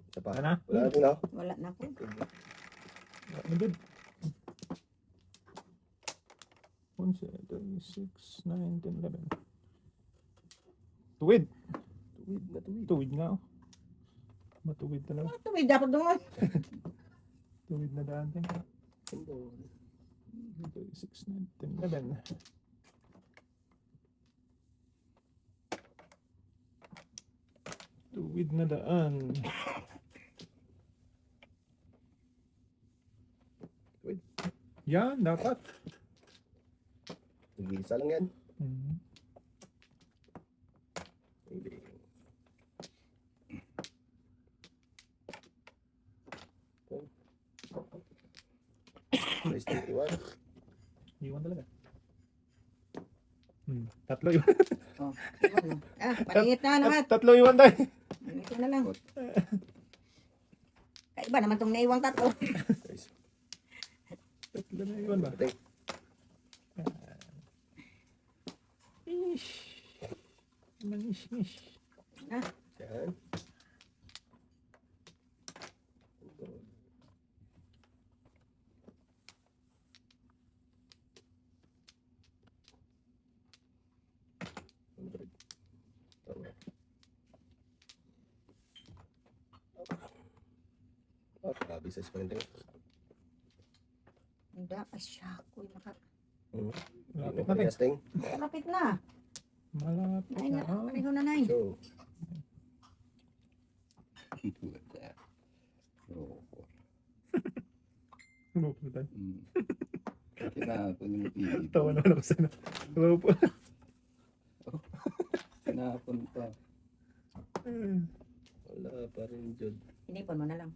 Speaker 3: Isa pa.
Speaker 2: Wala na?
Speaker 3: Wala na din ako.
Speaker 1: wala na ako.
Speaker 2: Back na good. 1, 2, 6, 9, 10, 11. Tuwid.
Speaker 3: Tuwid na tuwid.
Speaker 2: Tuwid nga. Oh. Matuwid talaga.
Speaker 1: Ito may dapat doon.
Speaker 2: Tuwid na daan. Tingnan.
Speaker 3: Ano?
Speaker 2: 2, 6, 9, 10, 11. Tuwid na daan.
Speaker 3: Tuwid.
Speaker 2: Yan, dapat.
Speaker 3: Isa lang yan.
Speaker 2: Mhm.
Speaker 3: Hindi. Price 21.
Speaker 2: Iwan talaga. Tatlo iwan.
Speaker 1: Oh, ano? Paningit na lahat.
Speaker 2: Tatlo iwan tayo.
Speaker 1: Ito na lang. Kaiba naman itong naiwang tatlo.
Speaker 3: Price.
Speaker 2: Tatlo na iwan ba?
Speaker 3: Ating.
Speaker 2: Ish. Manish.
Speaker 3: Yan. Oh, grabe sa sprinting.
Speaker 1: Hindi, ay siya. Kuy,
Speaker 2: Malapit na tayo.
Speaker 3: Testing.
Speaker 1: malapit na.
Speaker 2: Malapit
Speaker 1: Ay,
Speaker 2: na. Oh.
Speaker 1: pareho na nai.
Speaker 3: So,
Speaker 2: Ano po tayo?
Speaker 4: Sinapon yung TV.
Speaker 2: Tawa naman ako sana. Tawa po.
Speaker 4: Sinapon pa.
Speaker 3: wala pa rin dyan.
Speaker 1: Inipon mo na lang.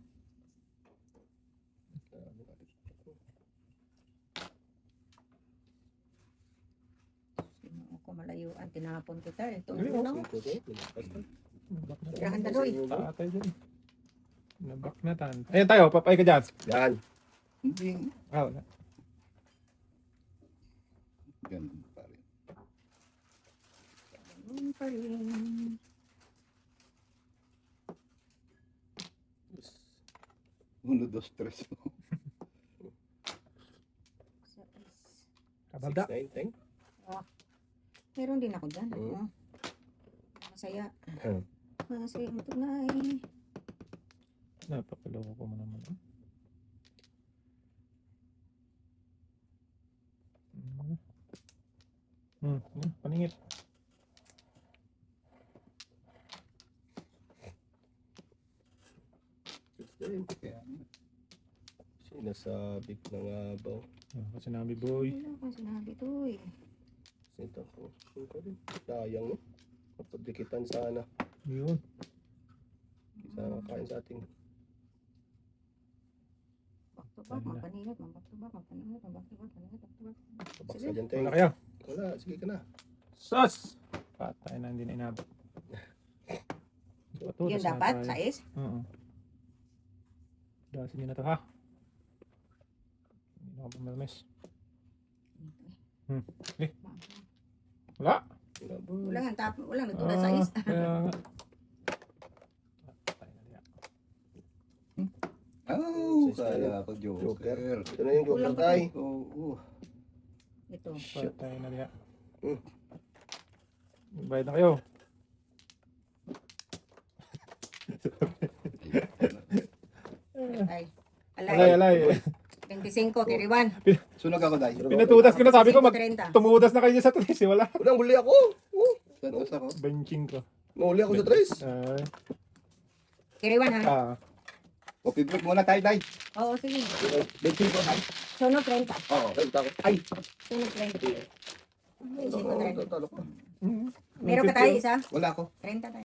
Speaker 1: Sino ako malayuan? Tinapon kita. Ito
Speaker 2: Ay,
Speaker 1: na
Speaker 3: Cinco to, nilapas na.
Speaker 2: Nabak na tayo.
Speaker 1: Tirahan ka doy.
Speaker 2: Tatay dyan. Nabak na tan. Ayan tayo, papay ka dyan.
Speaker 3: Yan.
Speaker 4: Hindi.
Speaker 2: Wala.
Speaker 4: Ganun pa rin.
Speaker 1: Ganun pa rin.
Speaker 4: Uno, dos, tres.
Speaker 1: Sa is.
Speaker 2: Kabalda.
Speaker 3: 6, 9, 10.
Speaker 1: Meron din ako dyan.
Speaker 3: Mm.
Speaker 1: Oh. Masaya.
Speaker 3: Hmm.
Speaker 1: Masaya ang tunay.
Speaker 2: Napakaloko ko mo naman. Paningit.
Speaker 3: Sinasabi ko na nga ba?
Speaker 2: Kasi nabi boy.
Speaker 1: Ano ka sinabi to eh.
Speaker 3: Ito po. Ito din. Sayang, no? Kapagdikitan sana.
Speaker 2: Yun.
Speaker 3: Isa kain sa ating.
Speaker 1: Back to back, magpaningat, back to back, magpaningat, back to back, paningat, back to back.
Speaker 3: Tabak
Speaker 1: Sige.
Speaker 3: sa dyan, Teng.
Speaker 2: Wala kaya.
Speaker 3: Wala, sige ka na.
Speaker 2: Sus! Patay na hindi na inabot. Patulas
Speaker 1: Yun
Speaker 2: na
Speaker 1: dapat,
Speaker 2: tayo.
Speaker 1: sais.
Speaker 2: Oo. Dasin nyo na to ha. Hindi na ako pumalmes. Wala.
Speaker 3: Wala ba?
Speaker 1: Wala nga tapon, wala nagtulad sais.
Speaker 2: Kaya nga. Patay na diyan.
Speaker 4: Oh,
Speaker 3: Sa
Speaker 4: kaya ako
Speaker 3: Joker.
Speaker 4: Joker.
Speaker 3: Ito na yung joker
Speaker 1: Kulang pa
Speaker 3: tayo.
Speaker 4: Oo.
Speaker 1: Ito.
Speaker 2: Patay na diyan.
Speaker 3: Hmm.
Speaker 2: Bayad na kayo.
Speaker 1: Ay.
Speaker 2: Alay,
Speaker 1: Alay.
Speaker 2: alay.
Speaker 1: 25, 31.
Speaker 4: Sunog ako, Day.
Speaker 2: Pinatudas ko na, sabi ko
Speaker 1: 30.
Speaker 2: tumudas na kayo sa tres. Wala.
Speaker 3: Unang huli ako. Oh,
Speaker 4: Santos ako.
Speaker 2: Benching ko.
Speaker 3: nahuli ako sa trace.
Speaker 2: Ay.
Speaker 1: 31 ha?
Speaker 2: Ah.
Speaker 4: O, piplik muna tayo, Day.
Speaker 1: Oo, sige.
Speaker 4: Benching ko, Day.
Speaker 1: Sunod 30.
Speaker 4: Oo.
Speaker 3: Renta ako.
Speaker 4: Ay!
Speaker 1: Sunod 30. 25, 30.
Speaker 3: Talo ka.
Speaker 2: Mm.
Speaker 1: Meron ka tayo isa?
Speaker 4: Wala ako.
Speaker 1: 30 tayo.